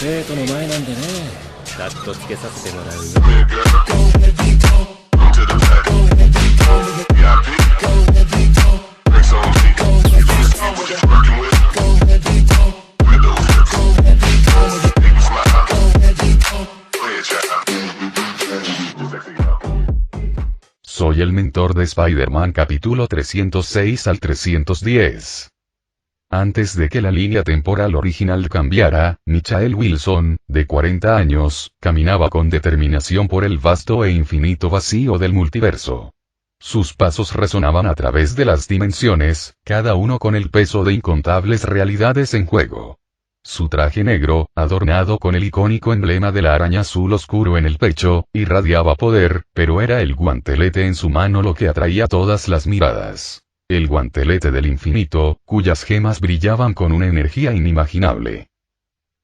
生徒の前なんでね。カットつけさせてもらうよ。Soy el mentor de Spider-Man capítulo 306 al 310. Antes de que la línea temporal original cambiara, Michael Wilson, de 40 años, caminaba con determinación por el vasto e infinito vacío del multiverso. Sus pasos resonaban a través de las dimensiones, cada uno con el peso de incontables realidades en juego. Su traje negro, adornado con el icónico emblema de la araña azul oscuro en el pecho, irradiaba poder, pero era el guantelete en su mano lo que atraía todas las miradas. El guantelete del infinito, cuyas gemas brillaban con una energía inimaginable.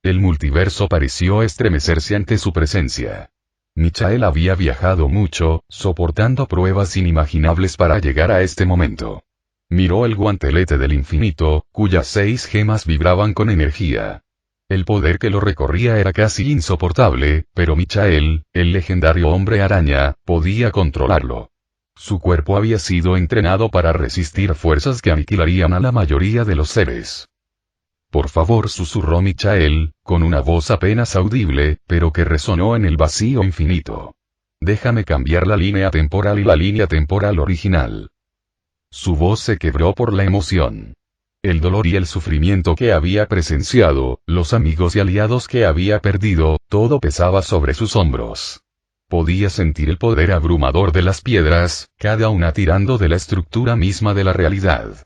El multiverso pareció estremecerse ante su presencia. Michael había viajado mucho, soportando pruebas inimaginables para llegar a este momento. Miró el guantelete del infinito, cuyas 6 gemas vibraban con energía. El poder que lo recorría era casi insoportable, pero Michael, el legendario hombre araña, podía controlarlo. Su cuerpo había sido entrenado para resistir fuerzas que aniquilarían a la mayoría de los seres. Por favor, susurró Michael, con una voz apenas audible, pero que resonó en el vacío infinito. Déjame cambiar la línea temporal y la línea temporal original. Su voz se quebró por la emoción. El dolor y el sufrimiento que había presenciado, los amigos y aliados que había perdido, todo pesaba sobre sus hombros. Podía sentir el poder abrumador de las piedras, cada una tirando de la estructura misma de la realidad.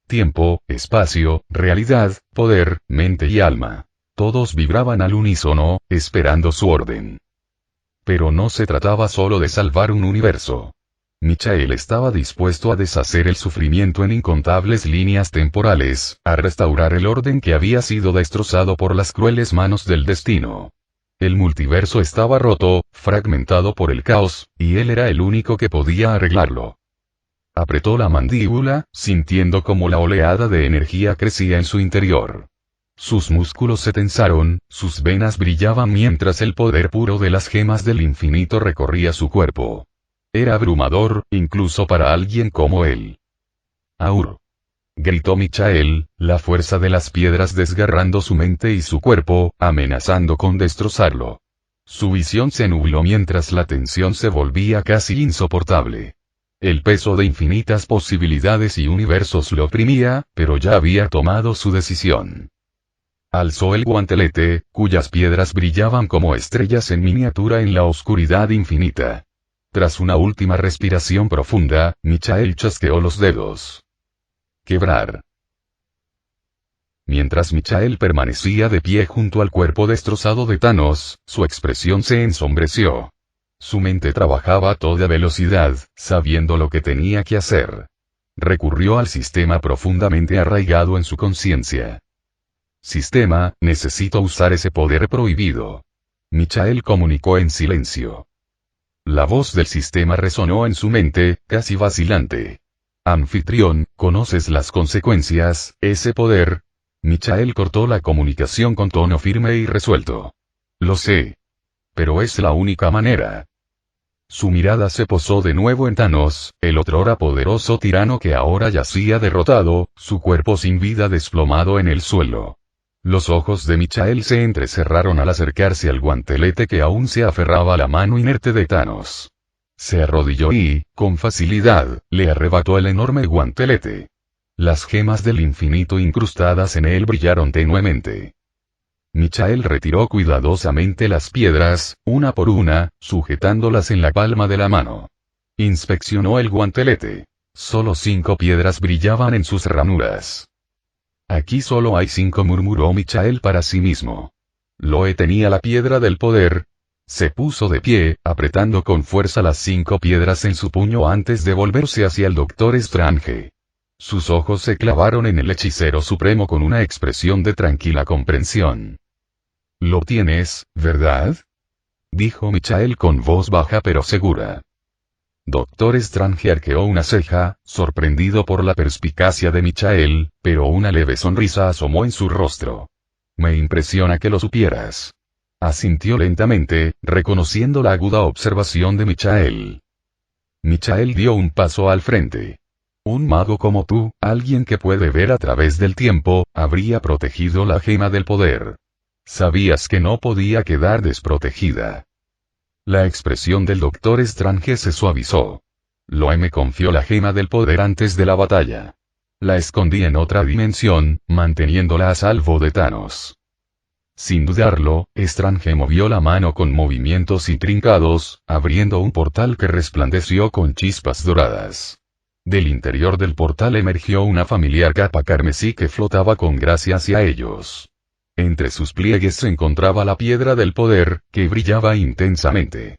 Tiempo, espacio, realidad, poder, mente y alma. Todos vibraban al unísono, esperando su orden. Pero no se trataba solo de salvar un universo. Michael estaba dispuesto a deshacer el sufrimiento en incontables líneas temporales, a restaurar el orden que había sido destrozado por las crueles manos del destino. El multiverso estaba roto, fragmentado por el caos, y él era el único que podía arreglarlo. Apretó la mandíbula, sintiendo como la oleada de energía crecía en su interior. Sus músculos se tensaron, sus venas brillaban mientras el poder puro de las gemas del infinito recorría su cuerpo. Era abrumador, incluso para alguien como él. ¡Aur! Gritó Michael, la fuerza de las piedras desgarrando su mente y su cuerpo, amenazando con destrozarlo. Su visión se nubló mientras la tensión se volvía casi insoportable. El peso de infinitas posibilidades y universos lo oprimía, pero ya había tomado su decisión. Alzó el guantelete, cuyas piedras brillaban como estrellas en miniatura en la oscuridad infinita. Tras una última respiración profunda, Michael chasqueó los dedos. Quebrar. Mientras Michael permanecía de pie junto al cuerpo destrozado de Thanos, su expresión se ensombreció. Su mente trabajaba a toda velocidad, sabiendo lo que tenía que hacer. Recurrió al sistema profundamente arraigado en su conciencia. Sistema, necesito usar ese poder prohibido. Michael comunicó en silencio. La voz del sistema resonó en su mente, casi vacilante. Anfitrión, ¿conoces las consecuencias, ese poder? Michael cortó la comunicación con tono firme y resuelto. Lo sé. Pero es la única manera. Su mirada se posó de nuevo en Thanos, el otrora poderoso tirano que ahora yacía derrotado, su cuerpo sin vida desplomado en el suelo. Los ojos de Michael se entrecerraron al acercarse al guantelete que aún se aferraba a la mano inerte de Thanos. Se arrodilló y, con facilidad, le arrebató el enorme guantelete. Las gemas del infinito incrustadas en él brillaron tenuemente. Michael retiró cuidadosamente las piedras, una por una, sujetándolas en la palma de la mano. Inspeccionó el guantelete. Solo 5 piedras brillaban en sus ranuras. Aquí solo hay 5, murmuró Michael para sí mismo. Loe tenía la piedra del poder. Se puso de pie, apretando con fuerza las 5 piedras en su puño antes de volverse hacia el Doctor Strange. Sus ojos se clavaron en el hechicero supremo con una expresión de tranquila comprensión. «Lo tienes, ¿verdad?», dijo Michael con voz baja pero segura. Doctor Strange arqueó una ceja, sorprendido por la perspicacia de Michael, pero una leve sonrisa asomó en su rostro. «Me impresiona que lo supieras. Asintió lentamente, reconociendo la aguda observación de Michael. Michael dio un paso al frente. Un mago como tú, alguien que puede ver a través del tiempo, habría protegido la gema del poder. Sabías que no podía quedar desprotegida. La expresión del Doctor Strange se suavizó. Loe me confió la gema del poder antes de la batalla. La escondí en otra dimensión, manteniéndola a salvo de Thanos. Sin dudarlo, Strange movió la mano con movimientos intrincados, abriendo un portal que resplandeció con chispas doradas. Del interior del portal emergió una familiar capa carmesí que flotaba con gracia hacia ellos. Entre sus pliegues se encontraba la piedra del poder, que brillaba intensamente.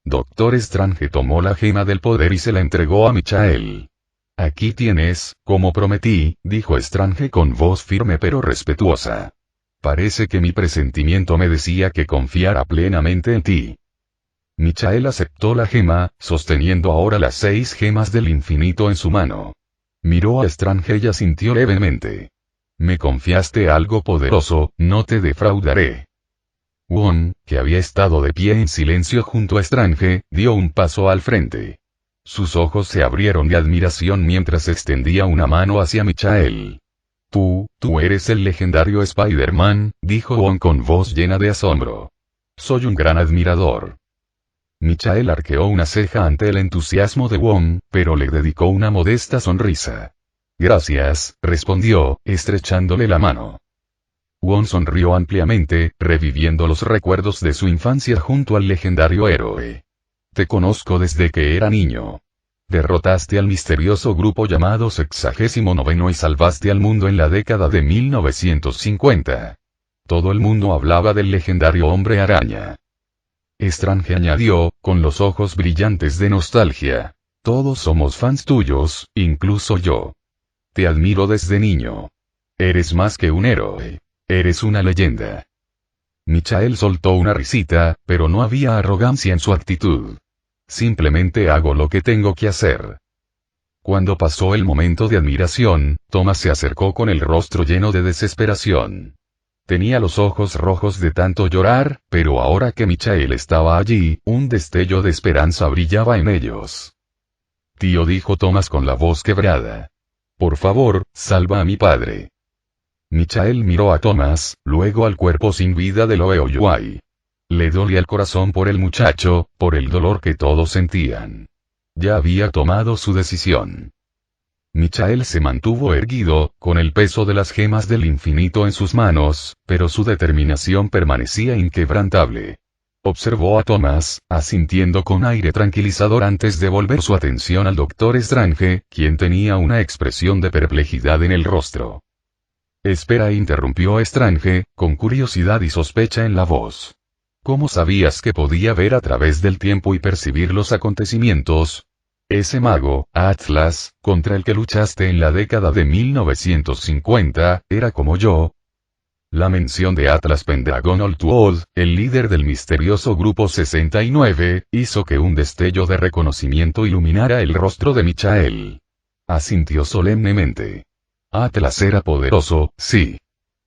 Doctor Strange tomó la gema del poder y se la entregó a Michael. Aquí tienes, como prometí, dijo Strange con voz firme pero respetuosa. Parece que mi presentimiento me decía que confiara plenamente en ti. Michael aceptó la gema, sosteniendo ahora las 6 gemas del infinito en su mano. Miró a Strange y asintió levemente. Me confiaste algo poderoso, no te defraudaré. Wong, que había estado de pie en silencio junto a Strange, dio un paso al frente. Sus ojos se abrieron de admiración mientras extendía una mano hacia Michael. Tú eres el legendario Spider-Man, dijo Wong con voz llena de asombro. Soy un gran admirador. Michael arqueó una ceja ante el entusiasmo de Wong, pero le dedicó una modesta sonrisa. Gracias, respondió, estrechándole la mano. Wong sonrió ampliamente, reviviendo los recuerdos de su infancia junto al legendario héroe. Te conozco desde que era niño. Derrotaste al misterioso grupo llamado 69 y salvaste al mundo en la década de 1950. Todo el mundo hablaba del legendario Hombre Araña. Strange añadió, con los ojos brillantes de nostalgia. Todos somos fans tuyos, incluso yo. Te admiro desde niño. Eres más que un héroe. Eres una leyenda. Michael soltó una risita, pero no había arrogancia en su actitud. Simplemente hago lo que tengo que hacer. Cuando pasó el momento de admiración, Thomas se acercó con el rostro lleno de desesperación. Tenía los ojos rojos de tanto llorar, pero ahora que Michael estaba allí, un destello de esperanza brillaba en ellos. Tío, dijo Thomas con la voz quebrada. Por favor, salva a mi padre. Michael miró a Thomas, luego al cuerpo sin vida de Loe Ojai. Le dolía el corazón por el muchacho, por el dolor que todos sentían. Ya había tomado su decisión. Michael se mantuvo erguido, con el peso de las gemas del infinito en sus manos, pero su determinación permanecía inquebrantable. Observó a Thomas, asintiendo con aire tranquilizador antes de volver su atención al Doctor Strange, quien tenía una expresión de perplejidad en el rostro. Espera, interrumpió Strange, con curiosidad y sospecha en la voz. ¿Cómo sabías que podía ver a través del tiempo y percibir los acontecimientos? Ese mago, Atlas, contra el que luchaste en la década de 1950, era como yo. La mención de Atlas Pendragon Oltwood, el líder del misterioso Grupo 69, hizo que un destello de reconocimiento iluminara el rostro de Michael. Asintió solemnemente. Atlas era poderoso, sí.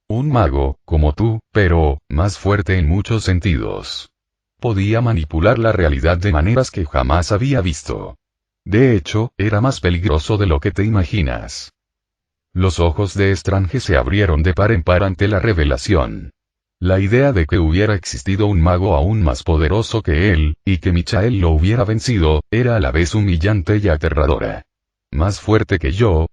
Un mago, como tú, pero, más fuerte en muchos sentidos. Podía manipular la realidad de maneras que jamás había visto. De hecho, era más peligroso de lo que te imaginas. Los ojos de Strange se abrieron de par en par ante la revelación. La idea de que hubiera existido un mago aún más poderoso que él, y que Michael lo hubiera vencido, era a la vez humillante y aterradora. Más fuerte que yo,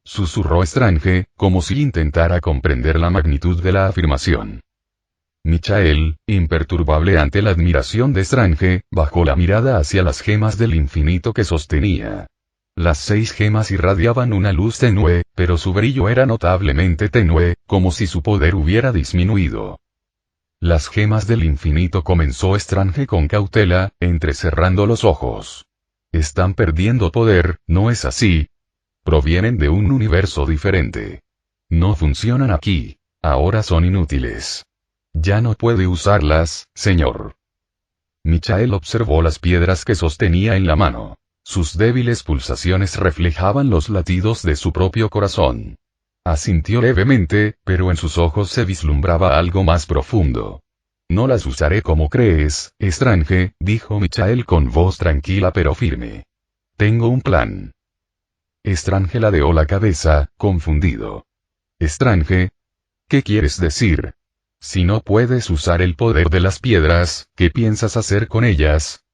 susurró Strange, como si intentara comprender la magnitud de la afirmación. Michael, imperturbable ante la admiración de Strange, bajó la mirada hacia las gemas del infinito que sostenía. Las 6 gemas irradiaban una luz tenue, pero su brillo era notablemente tenue, como si su poder hubiera disminuido. Las gemas del infinito, comenzó Strange con cautela, entrecerrando los ojos. Están perdiendo poder, ¿no es así? Provienen de un universo diferente. No funcionan aquí. Ahora son inútiles. Ya no puede usarlas, señor. Michael observó las piedras que sostenía en la mano. Sus débiles pulsaciones reflejaban los latidos de su propio corazón. Asintió levemente, pero en sus ojos se vislumbraba algo más profundo. no las usaré como crees, Strange, dijo Michael con voz tranquila pero firme. Tengo un plan. Strange ladeó la cabeza, confundido. Strange, ¿qué quieres decir? Si no puedes usar el poder de las piedras, ¿qué piensas hacer con ellas?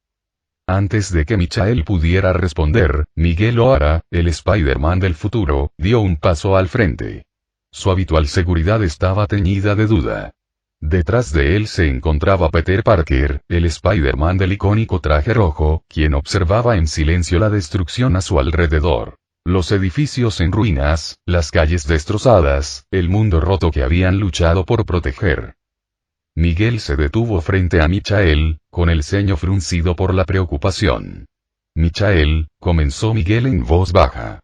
Antes de que Michael pudiera responder, Miguel O'Hara, el Spider-Man del futuro, dio un paso al frente. Su habitual seguridad estaba teñida de duda. Detrás de él se encontraba Peter Parker, el Spider-Man del icónico traje rojo, quien observaba en silencio la destrucción a su alrededor. Los edificios en ruinas, las calles destrozadas, el mundo roto que habían luchado por proteger. Miguel se detuvo frente a Michael, con el ceño fruncido por la preocupación. Michael, comenzó Miguel en voz baja.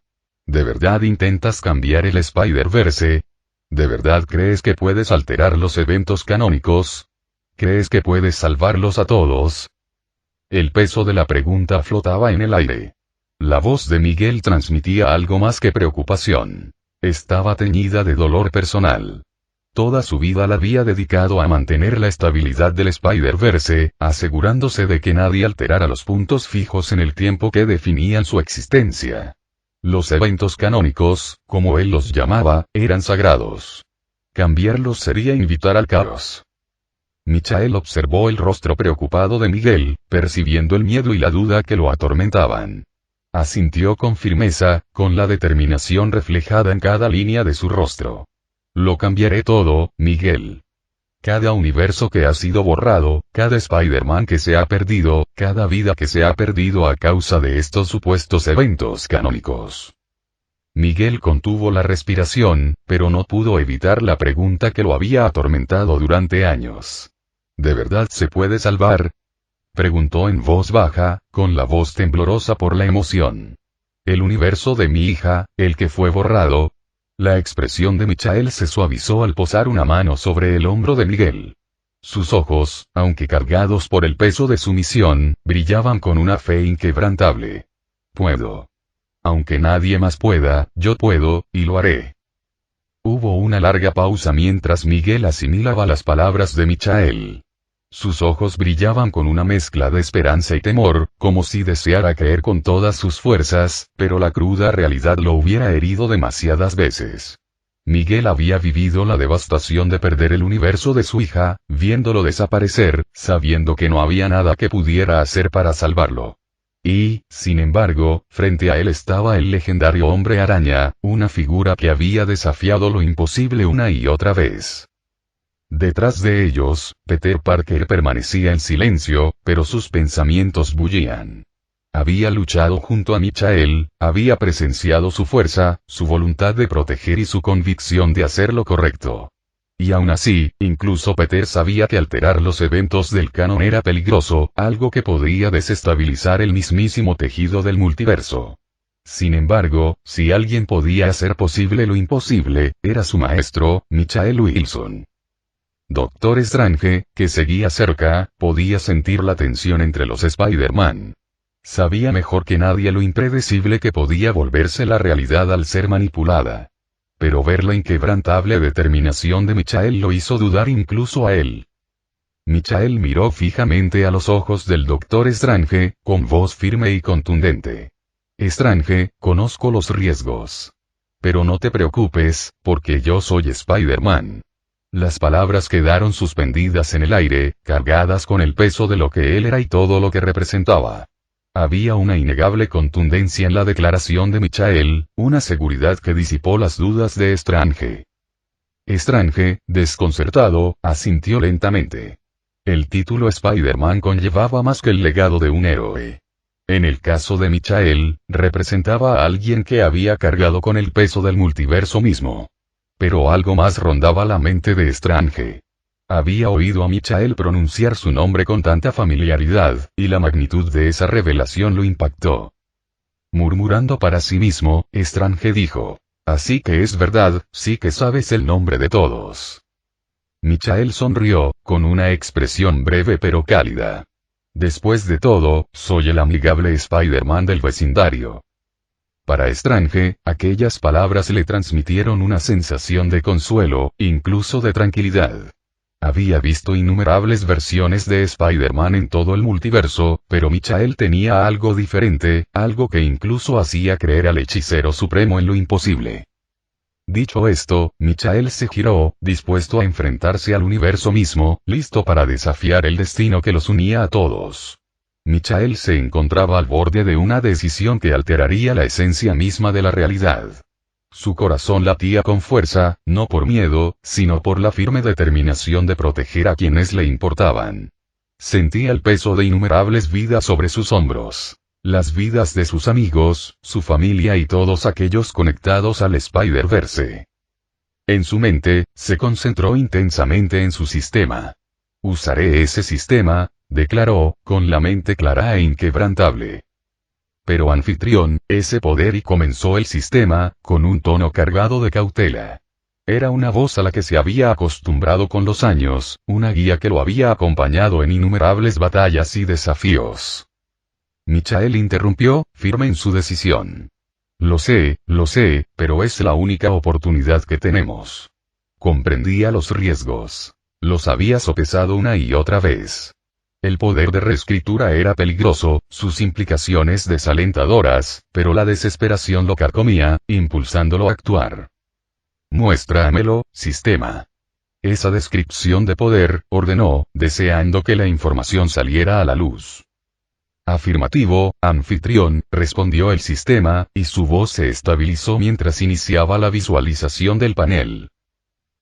¿De verdad intentas cambiar el Spider-Verse? ¿De verdad crees que puedes alterar los eventos canónicos? ¿Crees que puedes salvarlos a todos? El peso de la pregunta flotaba en el aire. La voz de Miguel transmitía algo más que preocupación. Estaba teñida de dolor personal. Toda su vida la había dedicado a mantener la estabilidad del Spider-Verse, asegurándose de que nadie alterara los puntos fijos en el tiempo que definían su existencia. Los eventos canónicos, como él los llamaba, eran sagrados. Cambiarlos sería invitar al caos. Michael observó el rostro preocupado de Miguel, percibiendo el miedo y la duda que lo atormentaban. Asintió con firmeza, con la determinación reflejada en cada línea de su rostro. Lo cambiaré todo, Miguel. Cada universo que ha sido borrado, cada Spider-Man que se ha perdido, cada vida que se ha perdido a causa de estos supuestos eventos canónicos. Miguel contuvo la respiración, pero no pudo evitar la pregunta que lo había atormentado durante años. ¿De verdad se puede salvar? Preguntó en voz baja, con la voz temblorosa por la emoción. ¿El universo de mi hija, el que fue borrado? La expresión de Michael se suavizó al posar una mano sobre el hombro de Miguel. Sus ojos, aunque cargados por el peso de su misión, brillaban con una fe inquebrantable. Puedo. Aunque nadie más pueda, yo puedo, y lo haré. Hubo una larga pausa mientras Miguel asimilaba las palabras de Michael. Sus ojos brillaban con una mezcla de esperanza y temor, como si deseara creer con todas sus fuerzas, pero la cruda realidad lo hubiera herido demasiadas veces. Miguel había vivido la devastación de perder el universo de su hija, viéndolo desaparecer, sabiendo que no había nada que pudiera hacer para salvarlo. Y, sin embargo, frente a él estaba el legendario Hombre Araña, una figura que había desafiado lo imposible una y otra vez. Detrás de ellos, Peter Parker permanecía en silencio, pero sus pensamientos bullían. Había luchado junto a Michael, había presenciado su fuerza, su voluntad de proteger y su convicción de hacer lo correcto. Y aún así, incluso Peter sabía que alterar los eventos del canon era peligroso, algo que podría desestabilizar el mismísimo tejido del multiverso. Sin embargo, si alguien podía hacer posible lo imposible, era su maestro, Michael Wilson. Doctor Strange, que seguía cerca, podía sentir la tensión entre los Spider-Man. Sabía mejor que nadie lo impredecible que podía volverse la realidad al ser manipulada. Pero ver la inquebrantable determinación de Michael lo hizo dudar incluso a él. Michael miró fijamente a los ojos del Doctor Strange, con voz firme y contundente. Strange, conozco los riesgos. Pero no te preocupes, porque yo soy Spider-Man. Las palabras quedaron suspendidas en el aire, cargadas con el peso de lo que él era y todo lo que representaba. Había una innegable contundencia en la declaración de Michael, una seguridad que disipó las dudas de Strange. Strange, desconcertado, asintió lentamente. El título Spider-Man conllevaba más que el legado de un héroe. En el caso de Michael, representaba a alguien que había cargado con el peso del multiverso mismo. Pero algo más rondaba la mente de Strange. Había oído a Michael pronunciar su nombre con tanta familiaridad, y la magnitud de esa revelación lo impactó. Murmurando para sí mismo, Strange dijo, «Así que es verdad, sí que sabes el nombre de todos». Michael sonrió, con una expresión breve pero cálida. «Después de todo, soy el amigable Spider-Man del vecindario». Para Strange, aquellas palabras le transmitieron una sensación de consuelo, incluso de tranquilidad. Había visto innumerables versiones de Spider-Man en todo el multiverso, pero Michael tenía algo diferente, algo que incluso hacía creer al hechicero supremo en lo imposible. Dicho esto, Michael se giró, dispuesto a enfrentarse al universo mismo, listo para desafiar el destino que los unía a todos. Michael se encontraba al borde de una decisión que alteraría la esencia misma de la realidad. Su corazón latía con fuerza, no por miedo, sino por la firme determinación de proteger a quienes le importaban. Sentía el peso de innumerables vidas sobre sus hombros. Las vidas de sus amigos, su familia y todos aquellos conectados al Spider-Verse. En su mente, se concentró intensamente en su sistema. Usaré ese sistema, declaró, con la mente clara e inquebrantable. Pero anfitrión, ese poder y comenzó el sistema, con un tono cargado de cautela. Era una voz a la que se había acostumbrado con los años, una guía que lo había acompañado en innumerables batallas y desafíos. Michael interrumpió, firme en su decisión. Lo sé, pero es la única oportunidad que tenemos. Comprendía los riesgos. Los había sopesado una y otra vez. El poder de reescritura era peligroso, sus implicaciones desalentadoras, pero la desesperación lo carcomía, impulsándolo a actuar. Muéstramelo, sistema. Esa descripción de poder, ordenó, deseando que la información saliera a la luz. Afirmativo, anfitrión, respondió el sistema, y su voz se estabilizó mientras iniciaba la visualización del panel.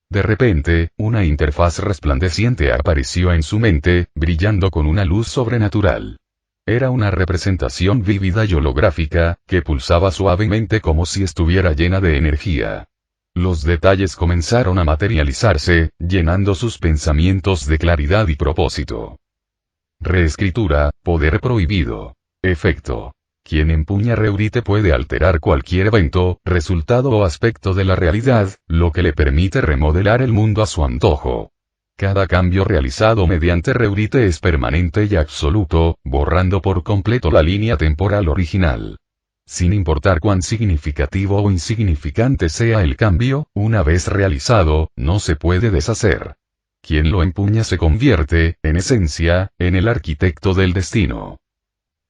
De repente, una interfaz resplandeciente apareció en su mente, brillando con una luz sobrenatural. Era una representación vívida y holográfica, que pulsaba suavemente como si estuviera llena de energía. Los detalles comenzaron a materializarse, llenando sus pensamientos de claridad y propósito. Reescritura, poder prohibido. Efecto. Quien empuña Reurite puede alterar cualquier evento, resultado o aspecto de la realidad, lo que le permite remodelar el mundo a su antojo. Cada cambio realizado mediante Reurite es permanente y absoluto, borrando por completo la línea temporal original. Sin importar cuán significativo o insignificante sea el cambio, una vez realizado, no se puede deshacer. Quien lo empuña se convierte, en esencia, en el arquitecto del destino.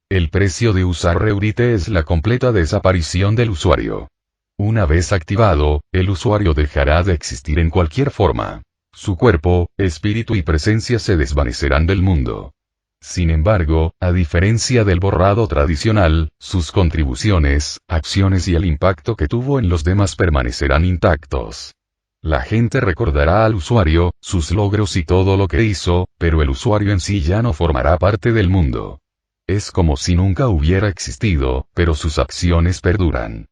El precio de usar Reurite es la completa desaparición del usuario. Una vez activado, el usuario dejará de existir en cualquier forma. Su cuerpo, espíritu y presencia se desvanecerán del mundo. Sin embargo, a diferencia del borrado tradicional, sus contribuciones, acciones y el impacto que tuvo en los demás permanecerán intactos. La gente recordará al usuario, sus logros y todo lo que hizo, pero el usuario en sí ya no formará parte del mundo. Es como si nunca hubiera existido, pero sus acciones perduran.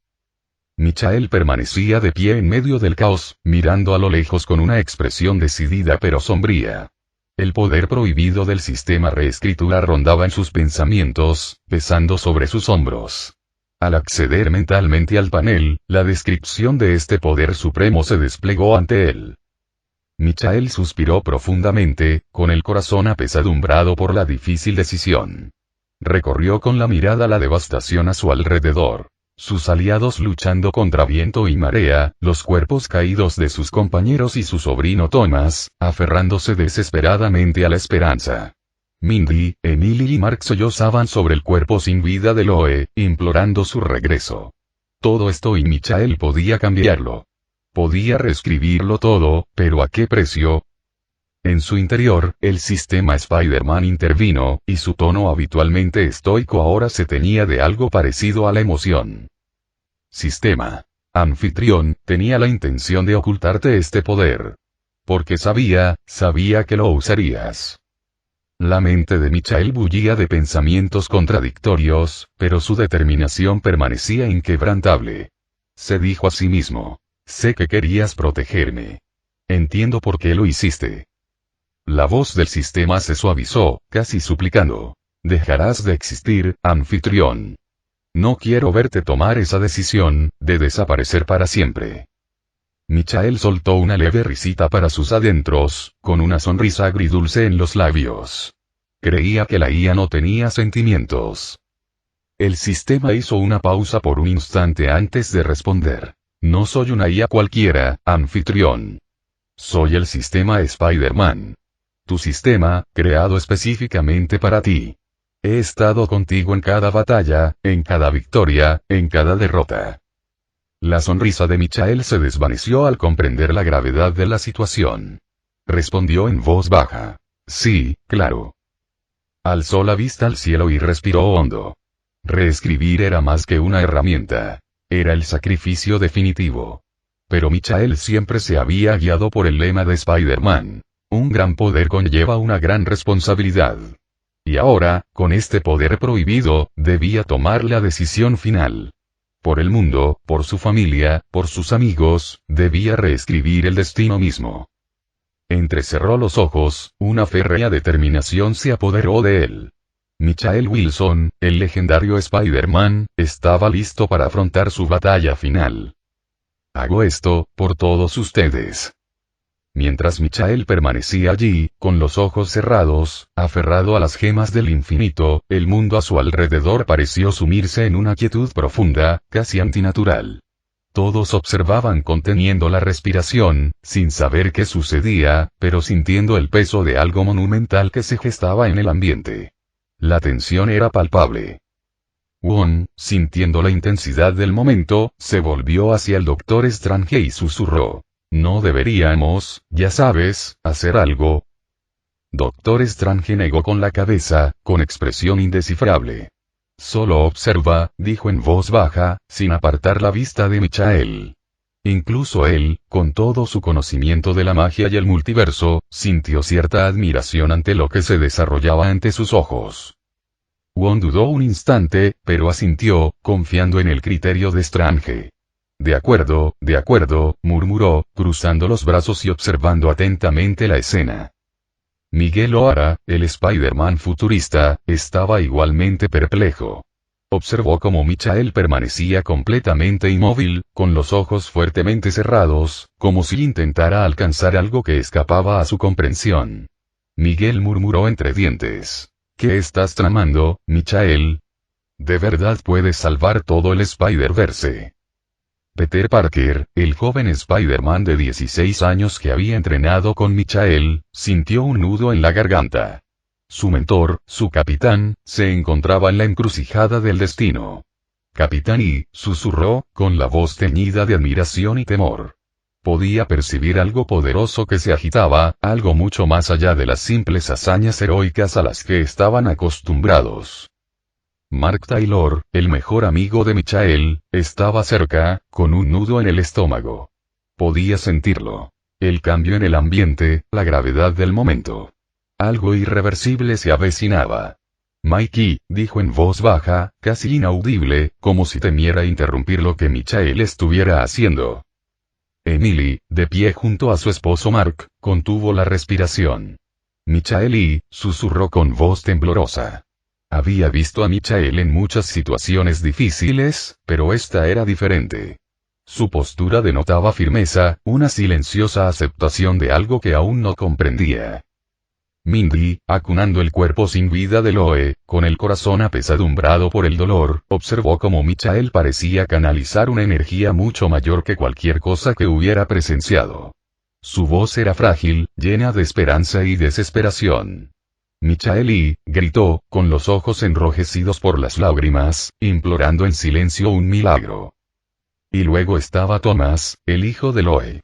Michael permanecía de pie en medio del caos, mirando a lo lejos con una expresión decidida pero sombría. El poder prohibido del sistema reescritura rondaba en sus pensamientos, pesando sobre sus hombros. Al acceder mentalmente al panel, la descripción de este poder supremo se desplegó ante él. Michael suspiró profundamente, con el corazón apesadumbrado por la difícil decisión. Recorrió con la mirada la devastación a su alrededor. Sus aliados luchando contra viento y marea, los cuerpos caídos de sus compañeros y su sobrino Thomas, aferrándose desesperadamente a la esperanza. Mindy, Emily y Mark sollozaban sobre el cuerpo sin vida de Loe, implorando su regreso. Todo esto y Michael podía cambiarlo. Podía reescribirlo todo, pero ¿a qué precio? En su interior, el sistema Spider-Man intervino, y su tono habitualmente estoico ahora se teñía de algo parecido a la emoción. Sistema. Anfitrión, tenía la intención de ocultarte este poder. Porque sabía que lo usarías. La mente de Michael bullía de pensamientos contradictorios, pero su determinación permanecía inquebrantable. Se dijo a sí mismo. Sé que querías protegerme. Entiendo por qué lo hiciste. La voz del sistema se suavizó, casi suplicando. Dejarás de existir, anfitrión. No quiero verte tomar esa decisión, de desaparecer para siempre. Michael soltó una leve risita para sus adentros, con una sonrisa agridulce en los labios. Creía que la IA no tenía sentimientos. El sistema hizo una pausa por un instante antes de responder. No soy una IA cualquiera, anfitrión. Soy el sistema Spider-Man. Tu sistema, creado específicamente para ti. He estado contigo en cada batalla, en cada victoria, en cada derrota. La sonrisa de Michael se desvaneció al comprender la gravedad de la situación. Respondió en voz baja. Sí, claro. Alzó la vista al cielo y respiró hondo. Reescribir era más que una herramienta. Era el sacrificio definitivo. Pero Michael siempre se había guiado por el lema de Spider-Man. Un gran poder conlleva una gran responsabilidad. Y ahora, con este poder prohibido, debía tomar la decisión final. Por el mundo, por su familia, por sus amigos, debía reescribir el destino mismo. Entrecerró los ojos, una férrea determinación se apoderó de él. Michael Wilson, el legendario Spider-Man, estaba listo para afrontar su batalla final. Hago esto, por todos ustedes. Mientras Michael permanecía allí, con los ojos cerrados, aferrado a las gemas del infinito, el mundo a su alrededor pareció sumirse en una quietud profunda, casi antinatural. Todos observaban conteniendo la respiración, sin saber qué sucedía, pero sintiendo el peso de algo monumental que se gestaba en el ambiente. La tensión era palpable. Wong, sintiendo la intensidad del momento, se volvió hacia el Doctor Strange y susurró. No deberíamos, ya sabes, hacer algo. Doctor Strange negó con la cabeza, con expresión indescifrable. Solo observa, dijo en voz baja, sin apartar la vista de Michael. Incluso él, con todo su conocimiento de la magia y el multiverso, sintió cierta admiración ante lo que se desarrollaba ante sus ojos. Wong dudó un instante, pero asintió, confiando en el criterio de Strange. De acuerdo, murmuró, cruzando los brazos y observando atentamente la escena. Miguel O'Hara, el Spider-Man futurista, estaba igualmente perplejo. Observó cómo Michael permanecía completamente inmóvil, con los ojos fuertemente cerrados, como si intentara alcanzar algo que escapaba a su comprensión. Miguel murmuró entre dientes. ¿Qué estás tramando, Michael? ¿De verdad puedes salvar todo el Spider-Verse? Peter Parker, el joven Spider-Man de 16 años que había entrenado con Michael, sintió un nudo en la garganta. Su mentor, su capitán, se encontraba en la encrucijada del destino. Capitán Y, susurró, con la voz teñida de admiración y temor. Podía percibir algo poderoso que se agitaba, algo mucho más allá de las simples hazañas heroicas a las que estaban acostumbrados. Mark Taylor, el mejor amigo de Michael, estaba cerca, con un nudo en el estómago. Podía sentirlo. El cambio en el ambiente, la gravedad del momento. Algo irreversible se avecinaba. Mikey, dijo en voz baja, casi inaudible, como si temiera interrumpir lo que Michael estuviera haciendo. Emily, de pie junto a su esposo Mark, contuvo la respiración. Michael y, susurró con voz temblorosa. Había visto a Michael en muchas situaciones difíciles, pero esta era diferente. Su postura denotaba firmeza, una silenciosa aceptación de algo que aún no comprendía. Mindy, acunando el cuerpo sin vida de Loe, con el corazón apesadumbrado por el dolor, observó cómo Michael parecía canalizar una energía mucho mayor que cualquier cosa que hubiera presenciado. Su voz era frágil, llena de esperanza y desesperación. Michael Y, gritó, con los ojos enrojecidos por las lágrimas, implorando en silencio un milagro. Y luego estaba Thomas, el hijo de Loe.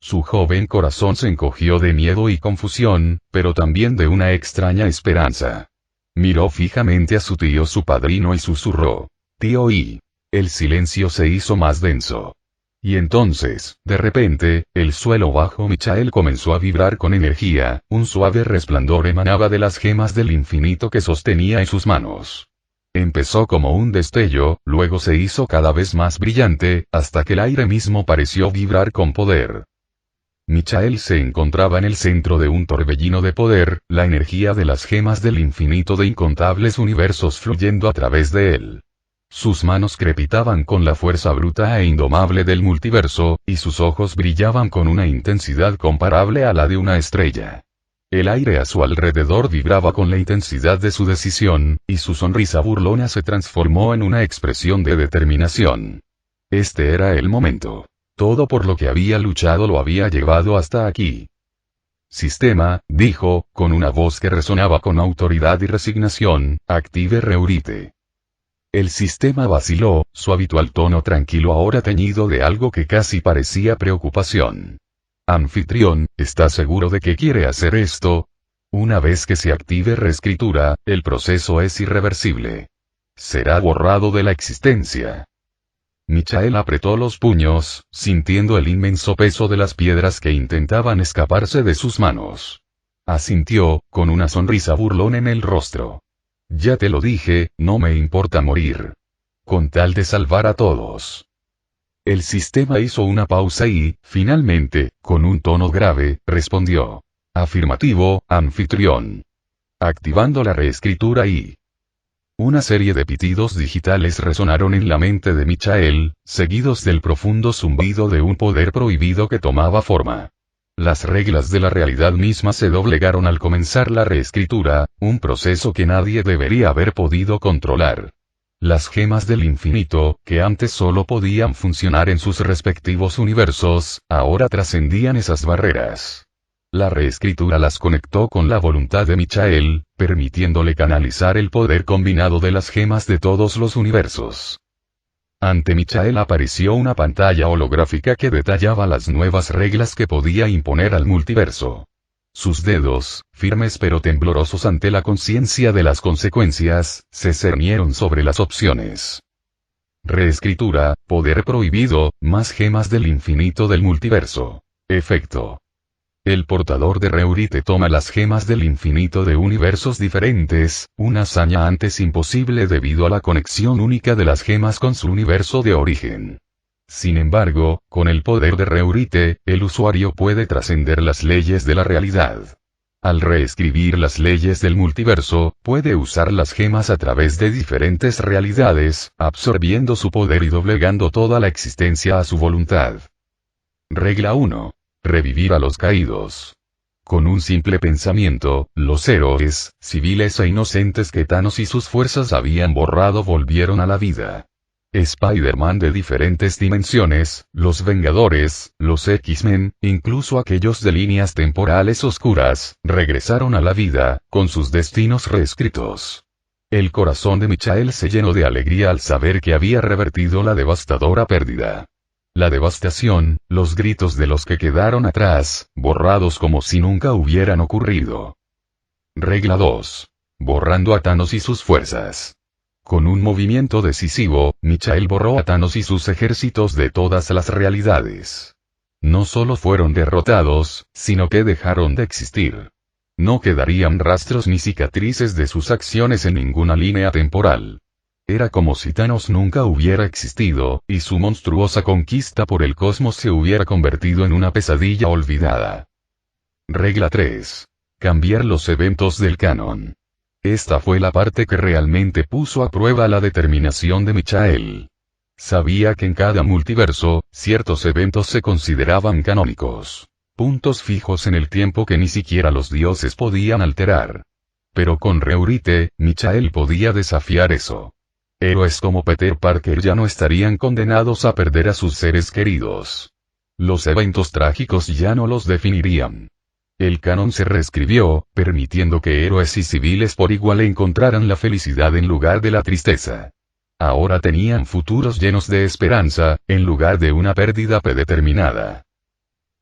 Su joven corazón se encogió de miedo y confusión, pero también de una extraña esperanza. Miró fijamente a su tío, su padrino, y susurró. Tío Y. El silencio se hizo más denso. Y entonces, de repente, el suelo bajo Michael comenzó a vibrar con energía, un suave resplandor emanaba de las gemas del infinito que sostenía en sus manos. Empezó como un destello, luego se hizo cada vez más brillante, hasta que el aire mismo pareció vibrar con poder. Michael se encontraba en el centro de un torbellino de poder, la energía de las gemas del infinito de incontables universos fluyendo a través de él. Sus manos crepitaban con la fuerza bruta e indomable del multiverso, y sus ojos brillaban con una intensidad comparable a la de una estrella. El aire a su alrededor vibraba con la intensidad de su decisión, y su sonrisa burlona se transformó en una expresión de determinación. Este era el momento. Todo por lo que había luchado lo había llevado hasta aquí. Sistema, dijo, con una voz que resonaba con autoridad y resignación, active Reurite. El sistema vaciló, su habitual tono tranquilo ahora teñido de algo que casi parecía preocupación. Anfitrión, ¿está seguro de que quiere hacer esto? Una vez que se active reescritura, el proceso es irreversible. Será borrado de la existencia. Michael apretó los puños, sintiendo el inmenso peso de las piedras que intentaban escaparse de sus manos. Asintió, con una sonrisa burlona en el rostro. Ya te lo dije, no me importa morir. Con tal de salvar a todos. El sistema hizo una pausa y, finalmente, con un tono grave, respondió. Afirmativo, anfitrión. Activando la reescritura y... Una serie de pitidos digitales resonaron en la mente de Michael, seguidos del profundo zumbido de un poder prohibido que tomaba forma. Las reglas de la realidad misma se doblegaron al comenzar la reescritura, un proceso que nadie debería haber podido controlar. Las gemas del infinito, que antes solo podían funcionar en sus respectivos universos, ahora trascendían esas barreras. La reescritura las conectó con la voluntad de Michael, permitiéndole canalizar el poder combinado de las gemas de todos los universos. Ante Michael apareció una pantalla holográfica que detallaba las nuevas reglas que podía imponer al multiverso. Sus dedos, firmes pero temblorosos ante la conciencia de las consecuencias, se cernieron sobre las opciones. Reescritura, poder prohibido, más gemas del infinito del multiverso. Efecto. El portador de Reurite toma las gemas del infinito de universos diferentes, una hazaña antes imposible debido a la conexión única de las gemas con su universo de origen. Sin embargo, con el poder de Reurite, el usuario puede trascender las leyes de la realidad. Al reescribir las leyes del multiverso, puede usar las gemas a través de diferentes realidades, absorbiendo su poder y doblegando toda la existencia a su voluntad. Regla 1. Revivir a los caídos. Con un simple pensamiento, los héroes, civiles e inocentes que Thanos y sus fuerzas habían borrado volvieron a la vida. Spider-Man de diferentes dimensiones, los Vengadores, los X-Men, incluso aquellos de líneas temporales oscuras, regresaron a la vida, con sus destinos reescritos. El corazón de Michael se llenó de alegría al saber que había revertido la devastadora pérdida. La devastación, los gritos de los que quedaron atrás, borrados como si nunca hubieran ocurrido. Regla 2. Borrando a Thanos y sus fuerzas. Con un movimiento decisivo, Michael borró a Thanos y sus ejércitos de todas las realidades. No solo fueron derrotados, sino que dejaron de existir. No quedarían rastros ni cicatrices de sus acciones en ninguna línea temporal. Era como si Thanos nunca hubiera existido, y su monstruosa conquista por el cosmos se hubiera convertido en una pesadilla olvidada. Regla 3. Cambiar los eventos del canon. Esta fue la parte que realmente puso a prueba la determinación de Michael. Sabía que en cada multiverso, ciertos eventos se consideraban canónicos. Puntos fijos en el tiempo que ni siquiera los dioses podían alterar. Pero con Reurite, Michael podía desafiar eso. Héroes como Peter Parker ya no estarían condenados a perder a sus seres queridos. Los eventos trágicos ya no los definirían. El canon se reescribió, permitiendo que héroes y civiles por igual encontraran la felicidad en lugar de la tristeza. Ahora tenían futuros llenos de esperanza, en lugar de una pérdida predeterminada.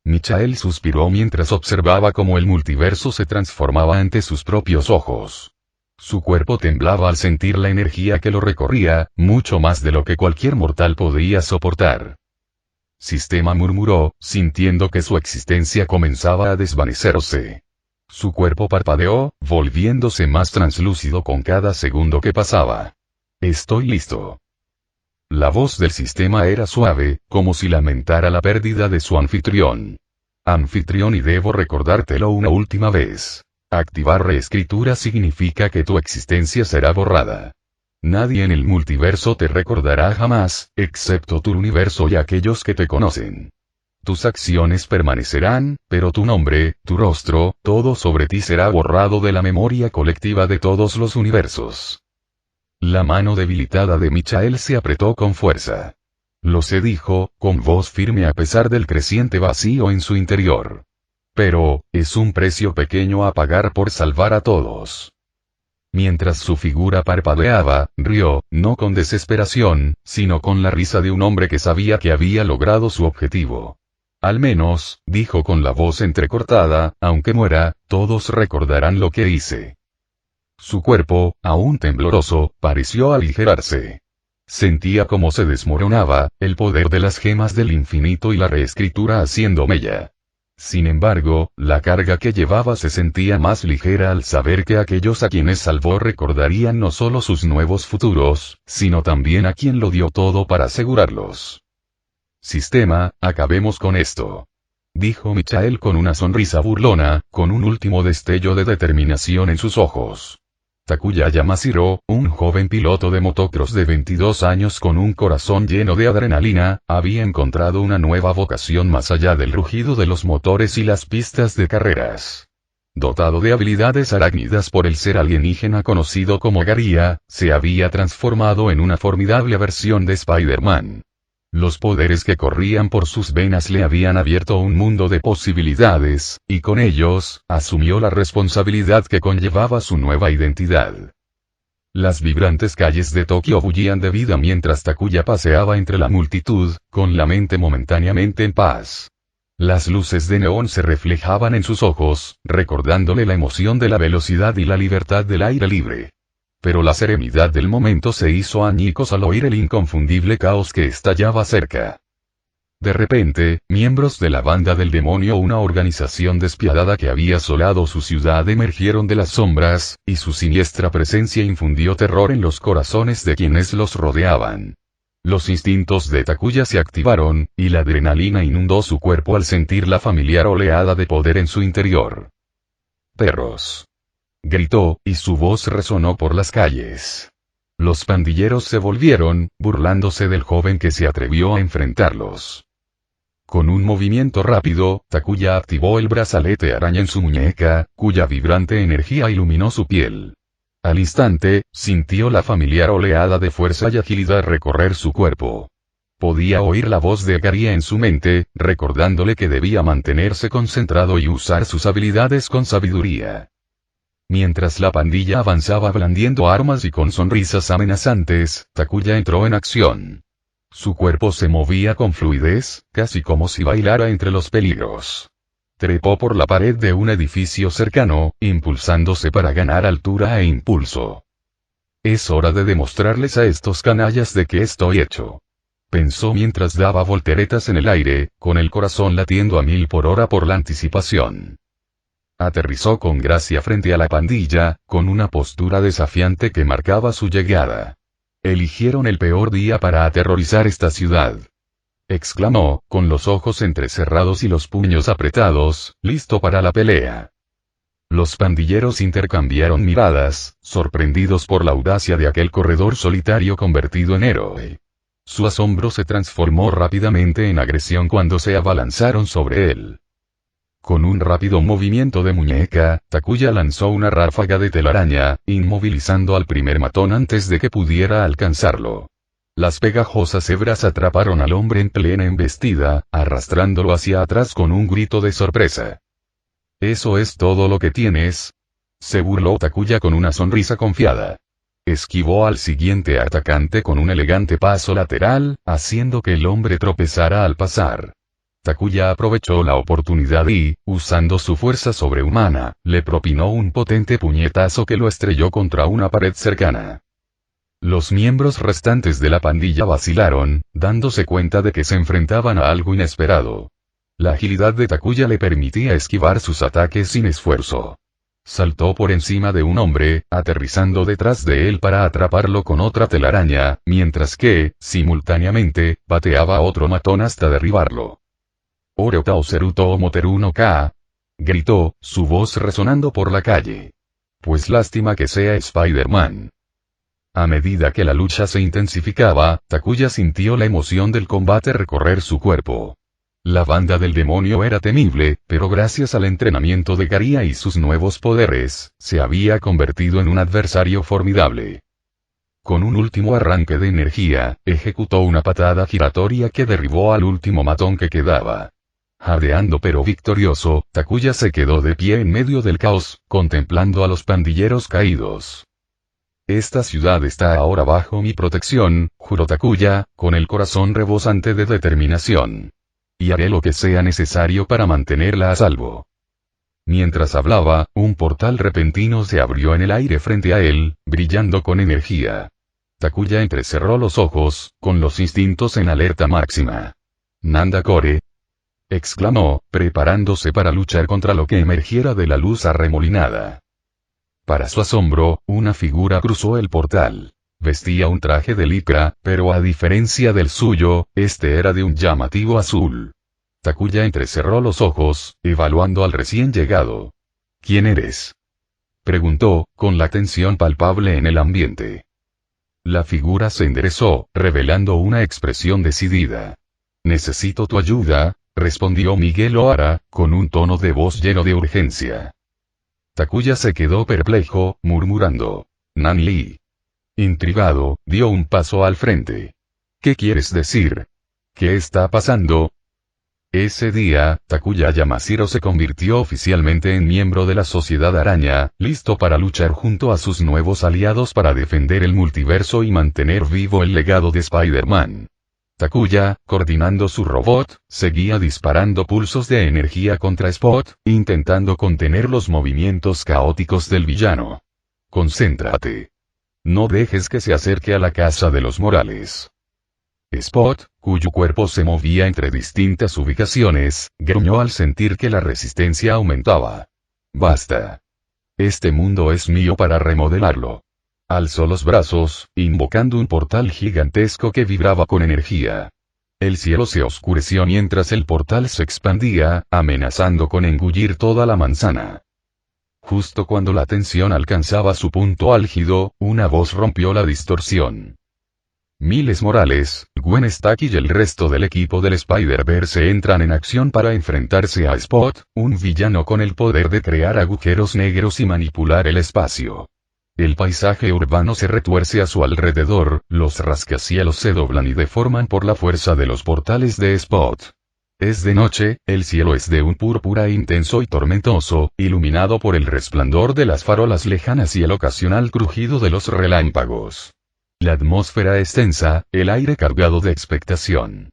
Michael suspiró mientras observaba cómo el multiverso se transformaba ante sus propios ojos. Su cuerpo temblaba al sentir la energía que lo recorría, mucho más de lo que cualquier mortal podía soportar. Sistema murmuró, sintiendo que su existencia comenzaba a desvanecerse. Su cuerpo parpadeó, volviéndose más translúcido con cada segundo que pasaba. Estoy listo. La voz del sistema era suave, como si lamentara la pérdida de su anfitrión. Anfitrión, y debo recordártelo una última vez. Activar reescritura significa que tu existencia será borrada. Nadie en el multiverso te recordará jamás, excepto tu universo y aquellos que te conocen. Tus acciones permanecerán, pero tu nombre, tu rostro, todo sobre ti será borrado de la memoria colectiva de todos los universos. La mano debilitada de Michael se apretó con fuerza. Lo sé, dijo, con voz firme a pesar del creciente vacío en su interior. Pero, es un precio pequeño a pagar por salvar a todos. Mientras su figura parpadeaba, rió, no con desesperación, sino con la risa de un hombre que sabía que había logrado su objetivo. Al menos, dijo con la voz entrecortada, aunque muera, todos recordarán lo que hice. Su cuerpo, aún tembloroso, pareció aligerarse. Sentía cómo se desmoronaba, el poder de las gemas del infinito y la reescritura haciendo mella. Sin embargo, la carga que llevaba se sentía más ligera al saber que aquellos a quienes salvó recordarían no solo sus nuevos futuros, sino también a quien lo dio todo para asegurarlos. Sistema, acabemos con esto. Dijo Michael con una sonrisa burlona, con un último destello de determinación en sus ojos. Takuya Yamashiro, un joven piloto de motocross de 22 años con un corazón lleno de adrenalina, había encontrado una nueva vocación más allá del rugido de los motores y las pistas de carreras. Dotado de habilidades arácnidas por el ser alienígena conocido como Garia, se había transformado en una formidable versión de Spider-Man. Los poderes que corrían por sus venas le habían abierto un mundo de posibilidades, y con ellos, asumió la responsabilidad que conllevaba su nueva identidad. Las vibrantes calles de Tokio bullían de vida mientras Takuya paseaba entre la multitud, con la mente momentáneamente en paz. Las luces de neón se reflejaban en sus ojos, recordándole la emoción de la velocidad y la libertad del aire libre. Pero la serenidad del momento se hizo añicos al oír el inconfundible caos que estallaba cerca. De repente, miembros de la banda del demonio, una organización despiadada que había asolado su ciudad, emergieron de las sombras, y su siniestra presencia infundió terror en los corazones de quienes los rodeaban. Los instintos de Takuya se activaron, y la adrenalina inundó su cuerpo al sentir la familiar oleada de poder en su interior. «¡Perros!», gritó, y su voz resonó por las calles. Los pandilleros se volvieron, burlándose del joven que se atrevió a enfrentarlos. Con un movimiento rápido, Takuya activó el brazalete araña en su muñeca, cuya vibrante energía iluminó su piel. Al instante, sintió la familiar oleada de fuerza y agilidad recorrer su cuerpo. Podía oír la voz de Garia en su mente, recordándole que debía mantenerse concentrado y usar sus habilidades con sabiduría. Mientras la pandilla avanzaba blandiendo armas y con sonrisas amenazantes, Takuya entró en acción. Su cuerpo se movía con fluidez, casi como si bailara entre los peligros. Trepó por la pared de un edificio cercano, impulsándose para ganar altura e impulso. «Es hora de demostrarles a estos canallas de qué estoy hecho», pensó mientras daba volteretas en el aire, con el corazón latiendo a 1000 por hora por la anticipación. Aterrizó con gracia frente a la pandilla, con una postura desafiante que marcaba su llegada. «Eligieron el peor día para aterrorizar esta ciudad», exclamó, con los ojos entrecerrados y los puños apretados, listo para la pelea. Los pandilleros intercambiaron miradas, sorprendidos por la audacia de aquel corredor solitario convertido en héroe. Su asombro se transformó rápidamente en agresión cuando se abalanzaron sobre él. Con un rápido movimiento de muñeca, Takuya lanzó una ráfaga de telaraña, inmovilizando al primer matón antes de que pudiera alcanzarlo. Las pegajosas hebras atraparon al hombre en plena embestida, arrastrándolo hacia atrás con un grito de sorpresa. «¿Eso es todo lo que tienes?», se burló Takuya con una sonrisa confiada. Esquivó al siguiente atacante con un elegante paso lateral, haciendo que el hombre tropezara al pasar. Takuya aprovechó la oportunidad y, usando su fuerza sobrehumana, le propinó un potente puñetazo que lo estrelló contra una pared cercana. Los miembros restantes de la pandilla vacilaron, dándose cuenta de que se enfrentaban a algo inesperado. La agilidad de Takuya le permitía esquivar sus ataques sin esfuerzo. Saltó por encima de un hombre, aterrizando detrás de él para atraparlo con otra telaraña, mientras que, simultáneamente, pateaba a otro matón hasta derribarlo. «Oreo Seruto Omoteru no Ka», gritó, su voz resonando por la calle. «Pues lástima que sea Spider-Man». A medida que la lucha se intensificaba, Takuya sintió la emoción del combate recorrer su cuerpo. La banda del demonio era temible, pero gracias al entrenamiento de Garia y sus nuevos poderes, se había convertido en un adversario formidable. con un último arranque de energía, ejecutó una patada giratoria que derribó al último matón que quedaba. Jadeando pero victorioso, Takuya se quedó de pie en medio del caos, contemplando a los pandilleros caídos. Esta ciudad está ahora bajo mi protección, juró Takuya, con el corazón rebosante de determinación. Y haré lo que sea necesario para mantenerla a salvo. Mientras hablaba, un portal repentino se abrió en el aire frente a él, brillando con energía. Takuya entrecerró los ojos, con los instintos en alerta máxima. «Nanda Kore», exclamó, preparándose para luchar contra lo que emergiera de la luz arremolinada. Para su asombro, una figura cruzó el portal. Vestía un traje de licra, pero a diferencia del suyo, este era de un llamativo azul. Takuya entrecerró los ojos, evaluando al recién llegado. «¿Quién eres?», preguntó, con la tensión palpable en el ambiente. La figura se enderezó, revelando una expresión decidida. «Necesito tu ayuda», respondió Miguel Ohara, con un tono de voz lleno de urgencia. Takuya se quedó perplejo, murmurando. «Nani». Intrigado, dio un paso al frente. «¿Qué quieres decir? ¿Qué está pasando?». Ese día, Takuya Yamashiro se convirtió oficialmente en miembro de la Sociedad Araña, listo para luchar junto a sus nuevos aliados para defender el multiverso y mantener vivo el legado de Spider-Man. Takuya, coordinando su robot, seguía disparando pulsos de energía contra Spot, intentando contener los movimientos caóticos del villano. «Concéntrate. No dejes que se acerque a la casa de los Morales». Spot, cuyo cuerpo se movía entre distintas ubicaciones, gruñó al sentir que la resistencia aumentaba. «Basta. Este mundo es mío para remodelarlo». Alzó los brazos, invocando un portal gigantesco que vibraba con energía. El cielo se oscureció mientras el portal se expandía, amenazando con engullir toda la manzana. Justo cuando la tensión alcanzaba su punto álgido, una voz rompió la distorsión. Miles Morales, Gwen Stacy y el resto del equipo del Spider-Verse entran en acción para enfrentarse a Spot, un villano con el poder de crear agujeros negros y manipular el espacio. El paisaje urbano se retuerce a su alrededor, los rascacielos se doblan y deforman por la fuerza de los portales de Spot. Es de noche, el cielo es de un púrpura intenso y tormentoso, iluminado por el resplandor de las farolas lejanas y el ocasional crujido de los relámpagos. La atmósfera es tensa, el aire cargado de expectación.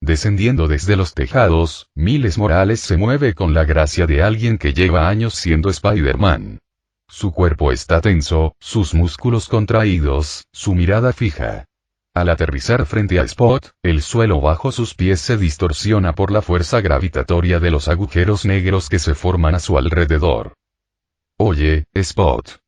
Descendiendo desde los tejados, Miles Morales se mueve con la gracia de alguien que lleva años siendo Spider-Man. Su cuerpo está tenso, sus músculos contraídos, su mirada fija. Al aterrizar frente a Spot, el suelo bajo sus pies se distorsiona por la fuerza gravitatoria de los agujeros negros que se forman a su alrededor. «Oye, Spot».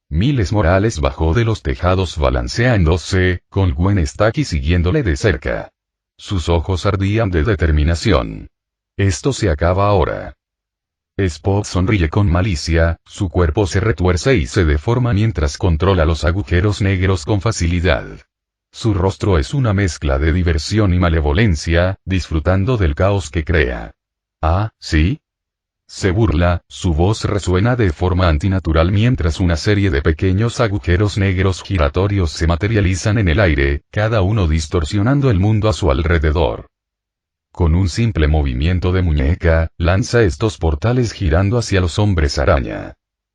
Miles Morales bajó de los tejados balanceándose, con Gwen Stacy siguiéndole de cerca. Sus ojos ardían de determinación. «Esto se acaba ahora». Spot sonríe con malicia, su cuerpo se retuerce y se deforma mientras controla los agujeros negros con facilidad. Su rostro es una mezcla de diversión y malevolencia, disfrutando del caos que crea. «¿Ah, sí?». Se burla, su voz resuena de forma antinatural mientras una serie de pequeños agujeros negros giratorios se materializan en el aire, cada uno distorsionando el mundo a su alrededor. Con un simple movimiento de muñeca, lanza estos portales girando hacia los hombres araña.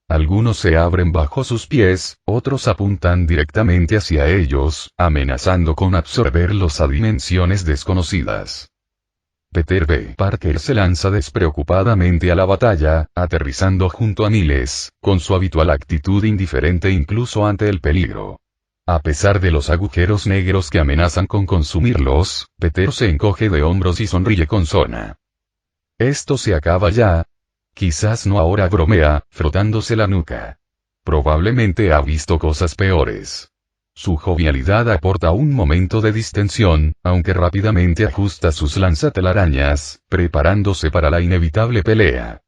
Algunos se abren bajo sus pies, otros apuntan directamente hacia ellos, amenazando con absorberlos a dimensiones desconocidas. Peter B. Parker se lanza despreocupadamente a la batalla, aterrizando junto a Miles, con su habitual actitud indiferente incluso ante el peligro. A pesar de los agujeros negros que amenazan con consumirlos, Peter se encoge de hombros y sonríe con sorna. «Esto se acaba ya». «Quizás no ahora», bromea, frotándose la nuca. Probablemente ha visto cosas peores. Su jovialidad aporta un momento de distensión, aunque rápidamente ajusta sus lanzatelarañas, preparándose para la inevitable pelea.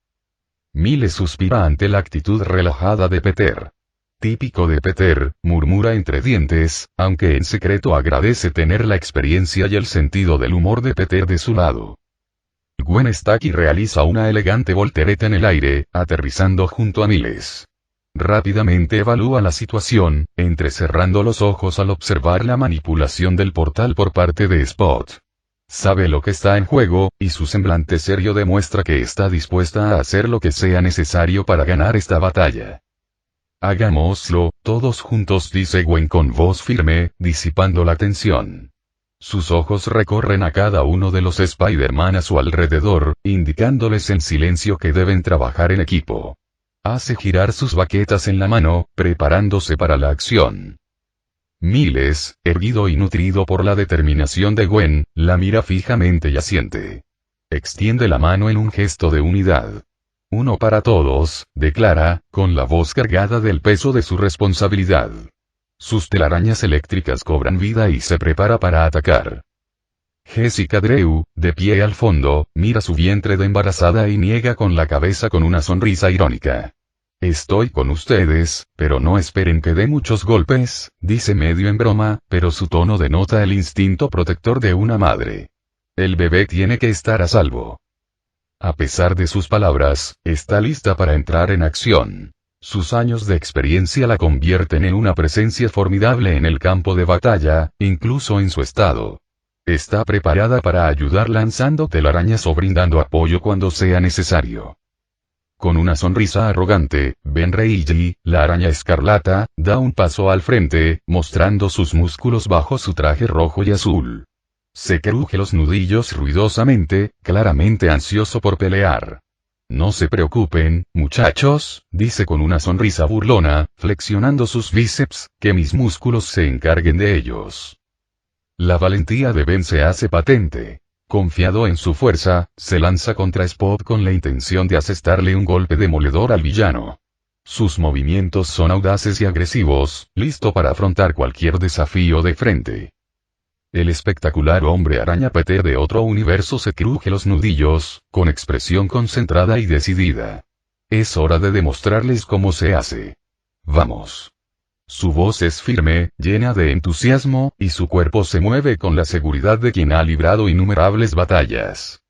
Miles suspira ante la actitud relajada de Peter. «Típico de Peter», murmura entre dientes, aunque en secreto agradece tener la experiencia y el sentido del humor de Peter de su lado. Gwen Stacy realiza una elegante voltereta en el aire, aterrizando junto a Miles. Rápidamente evalúa la situación, entrecerrando los ojos al observar la manipulación del portal por parte de Spot. Sabe lo que está en juego, y su semblante serio demuestra que está dispuesta a hacer lo que sea necesario para ganar esta batalla. Hagámoslo, todos juntos, dice Gwen con voz firme, disipando la tensión. Sus ojos recorren a cada uno de los Spider-Man a su alrededor, indicándoles en silencio que deben trabajar en equipo. Hace girar sus baquetas en la mano, preparándose para la acción. Miles, erguido y nutrido por la determinación de Gwen, la mira fijamente y asiente. Extiende la mano en un gesto de unidad. Uno para todos, declara, con la voz cargada del peso de su responsabilidad. Sus telarañas eléctricas cobran vida y se prepara para atacar. Jessica Drew, de pie al fondo, mira su vientre de embarazada y niega con la cabeza con una sonrisa irónica. Estoy con ustedes, pero no esperen que dé muchos golpes, dice medio en broma, pero su tono denota el instinto protector de una madre. El bebé tiene que estar a salvo. A pesar de sus palabras, está lista para entrar en acción. Sus años de experiencia la convierten en una presencia formidable en el campo de batalla, incluso en su estado. Está preparada para ayudar lanzando telarañas o brindando apoyo cuando sea necesario. Con una sonrisa arrogante, Ben Reilly, la araña escarlata, da un paso al frente, mostrando sus músculos bajo su traje rojo y azul. Se cruje los nudillos ruidosamente, claramente ansioso por pelear. No se preocupen, muchachos, dice con una sonrisa burlona, flexionando sus bíceps, que mis músculos se encarguen de ellos. La valentía de Ben se hace patente. Confiado en su fuerza, se lanza contra Spot con la intención de asestarle un golpe demoledor al villano. Sus movimientos son audaces y agresivos, listo para afrontar cualquier desafío de frente. El espectacular hombre araña Peter de otro universo se cruje los nudillos, con expresión concentrada y decidida. Es hora de demostrarles cómo se hace. Vamos. Su voz es firme, llena de entusiasmo, y su cuerpo se mueve con la seguridad de quien ha librado innumerables batallas.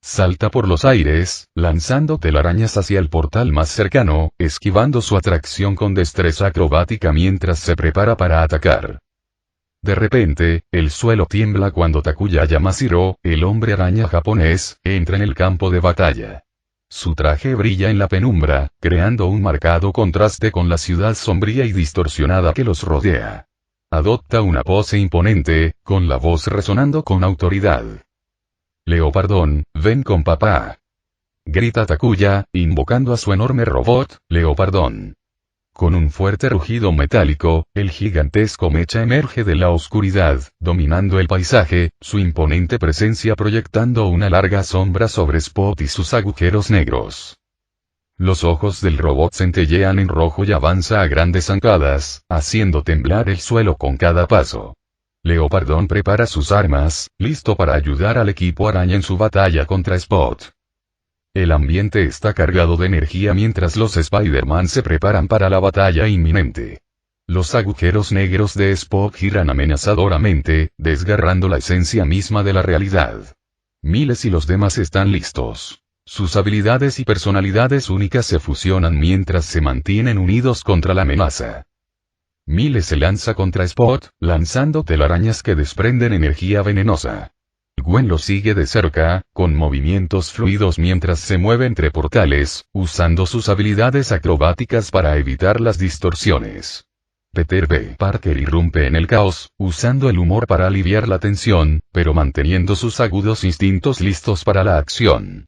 Salta por los aires, lanzando telarañas hacia el portal más cercano, esquivando su atracción con destreza acrobática mientras se prepara para atacar. De repente, el suelo tiembla cuando Takuya Yamashiro, el hombre araña japonés, entra en el campo de batalla. Su traje brilla en la penumbra, creando un marcado contraste con la ciudad sombría y distorsionada que los rodea. Adopta una pose imponente, con la voz resonando con autoridad. Leopardón, ven con papá. Grita Takuya, invocando a su enorme robot, Leopardón. Con un fuerte rugido metálico, el gigantesco mecha emerge de la oscuridad, dominando el paisaje, su imponente presencia proyectando una larga sombra sobre Spot y sus agujeros negros. Los ojos del robot centellean en rojo y avanza a grandes zancadas, haciendo temblar el suelo con cada paso. Leopardón prepara sus armas, listo para ayudar al equipo araña en su batalla contra Spot. El ambiente está cargado de energía mientras los Spider-Man se preparan para la batalla inminente. Los agujeros negros de Spot giran amenazadoramente, desgarrando la esencia misma de la realidad. Miles y los demás están listos. Sus habilidades y personalidades únicas se fusionan mientras se mantienen unidos contra la amenaza. Miles se lanza contra Spot, lanzando telarañas que desprenden energía venenosa. Gwen lo sigue de cerca, con movimientos fluidos mientras se mueve entre portales, usando sus habilidades acrobáticas para evitar las distorsiones. Peter B. Parker irrumpe en el caos, usando el humor para aliviar la tensión, pero manteniendo sus agudos instintos listos para la acción.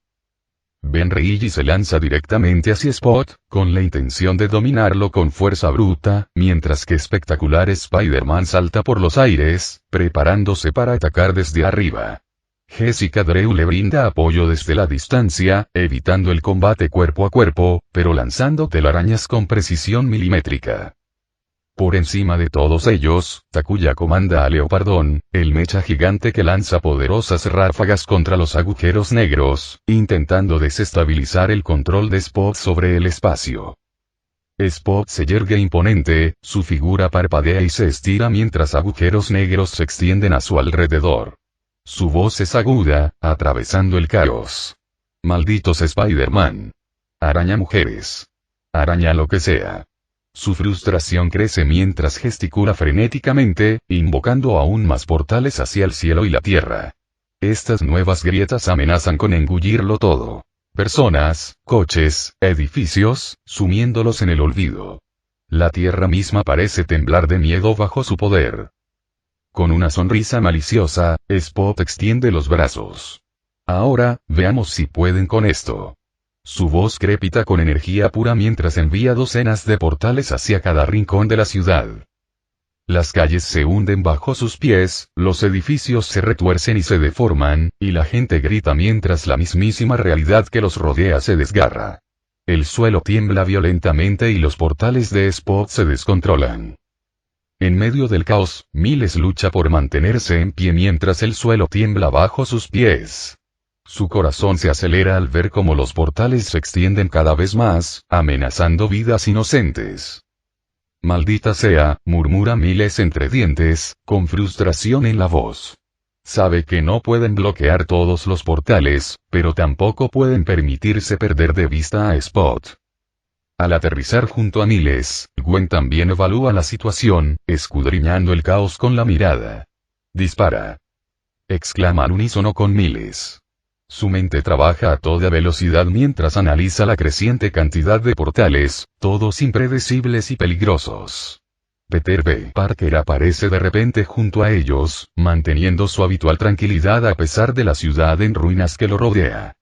Ben Reilly se lanza directamente hacia Spot, con la intención de dominarlo con fuerza bruta, mientras que espectacular Spider-Man salta por los aires, preparándose para atacar desde arriba. Jessica Drew le brinda apoyo desde la distancia, evitando el combate cuerpo a cuerpo, pero lanzando telarañas con precisión milimétrica. Por encima de todos ellos, Takuya comanda a Leopardón, el mecha gigante que lanza poderosas ráfagas contra los agujeros negros, intentando desestabilizar el control de Spot sobre el espacio. Spot se yergue imponente, su figura parpadea y se estira mientras agujeros negros se extienden a su alrededor. Su voz es aguda, atravesando el caos. Malditos Spider-Man. Araña mujeres. Araña lo que sea. Su frustración crece mientras gesticula frenéticamente, invocando aún más portales hacia el cielo y la tierra. Estas nuevas grietas amenazan con engullirlo todo. Personas, coches, edificios, sumiéndolos en el olvido. La tierra misma parece temblar de miedo bajo su poder. Con una sonrisa maliciosa, Spot extiende los brazos. Ahora, veamos si pueden con esto. Su voz crepita con energía pura mientras envía docenas de portales hacia cada rincón de la ciudad. Las calles se hunden bajo sus pies, los edificios se retuercen y se deforman, y la gente grita mientras la mismísima realidad que los rodea se desgarra. El suelo tiembla violentamente y los portales de Spot se descontrolan. En medio del caos, Miles lucha por mantenerse en pie mientras el suelo tiembla bajo sus pies. Su corazón se acelera al ver cómo los portales se extienden cada vez más, amenazando vidas inocentes. Maldita sea, murmura Miles entre dientes, con frustración en la voz. Sabe que no pueden bloquear todos los portales, pero tampoco pueden permitirse perder de vista a Spot. Al aterrizar junto a Miles, Gwen también evalúa la situación, escudriñando el caos con la mirada. Dispara. Exclama al unísono con Miles. Su mente trabaja a toda velocidad mientras analiza la creciente cantidad de portales, todos impredecibles y peligrosos. Peter B. Parker aparece de repente junto a ellos, manteniendo su habitual tranquilidad a pesar de la ciudad en ruinas que lo rodea.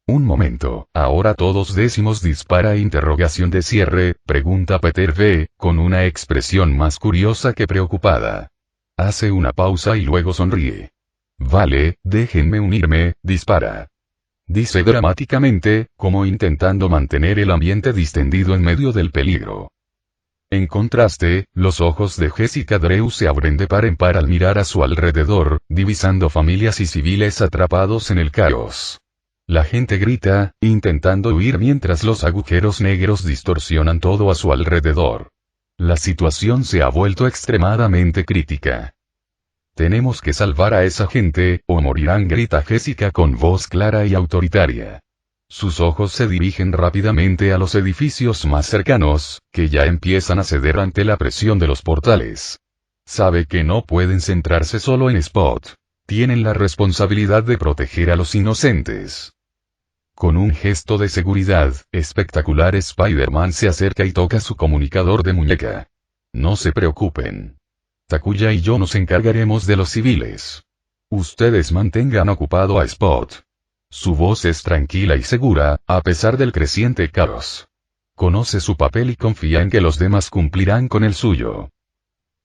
Un momento, ahora todos decimos dispara interrogación de cierre, pregunta Peter B., con una expresión más curiosa que preocupada. Hace una pausa y luego sonríe. Vale, déjenme unirme, dispara. Dice dramáticamente, como intentando mantener el ambiente distendido en medio del peligro. En contraste, los ojos de Jessica Drew se abren de par en par al mirar a su alrededor, divisando familias y civiles atrapados en el caos. La gente grita, intentando huir mientras los agujeros negros distorsionan todo a su alrededor. La situación se ha vuelto extremadamente crítica. Tenemos que salvar a esa gente, o morirán, grita Jessica con voz clara y autoritaria. Sus ojos se dirigen rápidamente a los edificios más cercanos, que ya empiezan a ceder ante la presión de los portales. Sabe que no pueden centrarse solo en Spot. Tienen la responsabilidad de proteger a los inocentes. Con un gesto de seguridad, espectacular Spider-Man se acerca y toca su comunicador de muñeca. No se preocupen. Takuya y yo nos encargaremos de los civiles. Ustedes mantengan ocupado a Spot. Su voz es tranquila y segura, a pesar del creciente caos. Conoce su papel y confía en que los demás cumplirán con el suyo.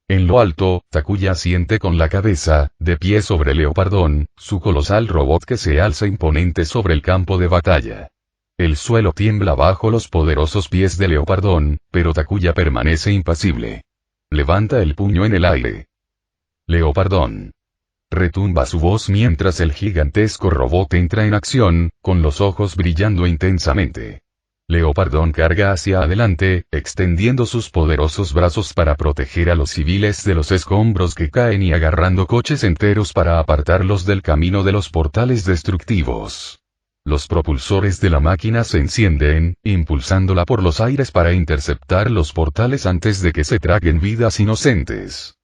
En lo alto, Takuya asiente con la cabeza, de pie sobre Leopardón, su colosal robot que se alza imponente sobre el campo de batalla. El suelo tiembla bajo los poderosos pies de Leopardón, pero Takuya permanece impasible. Levanta el puño en el aire. Leopardón. Retumba su voz mientras el gigantesco robot entra en acción, con los ojos brillando intensamente. Leopardón carga hacia adelante, extendiendo sus poderosos brazos para proteger a los civiles de los escombros que caen y agarrando coches enteros para apartarlos del camino de los portales destructivos. Los propulsores de la máquina se encienden, impulsándola por los aires para interceptar los portales antes de que se traguen vidas inocentes.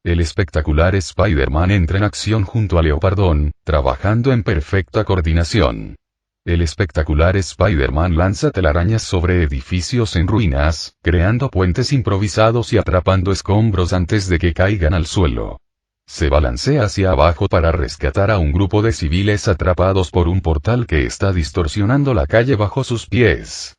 El espectacular Spider-Man entra en acción junto a Leopardón, trabajando en perfecta coordinación. El espectacular Spider-Man lanza telarañas sobre edificios en ruinas, creando puentes improvisados y atrapando escombros antes de que caigan al suelo. Se balancea hacia abajo para rescatar a un grupo de civiles atrapados por un portal que está distorsionando la calle bajo sus pies.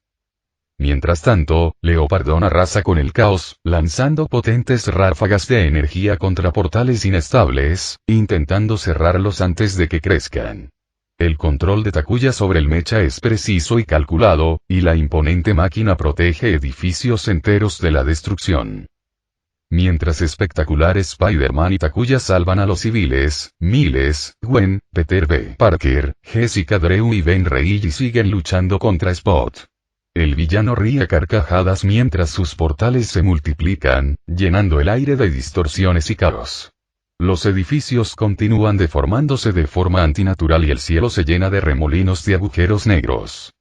Mientras tanto, Leopardón arrasa con el caos, lanzando potentes ráfagas de energía contra portales inestables, intentando cerrarlos antes de que crezcan. El control de Takuya sobre el mecha es preciso y calculado, y la imponente máquina protege edificios enteros de la destrucción. Mientras espectacular Spider-Man y Takuya salvan a los civiles, Miles, Gwen, Peter B. Parker, Jessica Drew y Ben Reilly siguen luchando contra Spot. El villano ríe a carcajadas mientras sus portales se multiplican, llenando el aire de distorsiones y caos. Los edificios continúan deformándose de forma antinatural y el cielo se llena de remolinos de agujeros negros.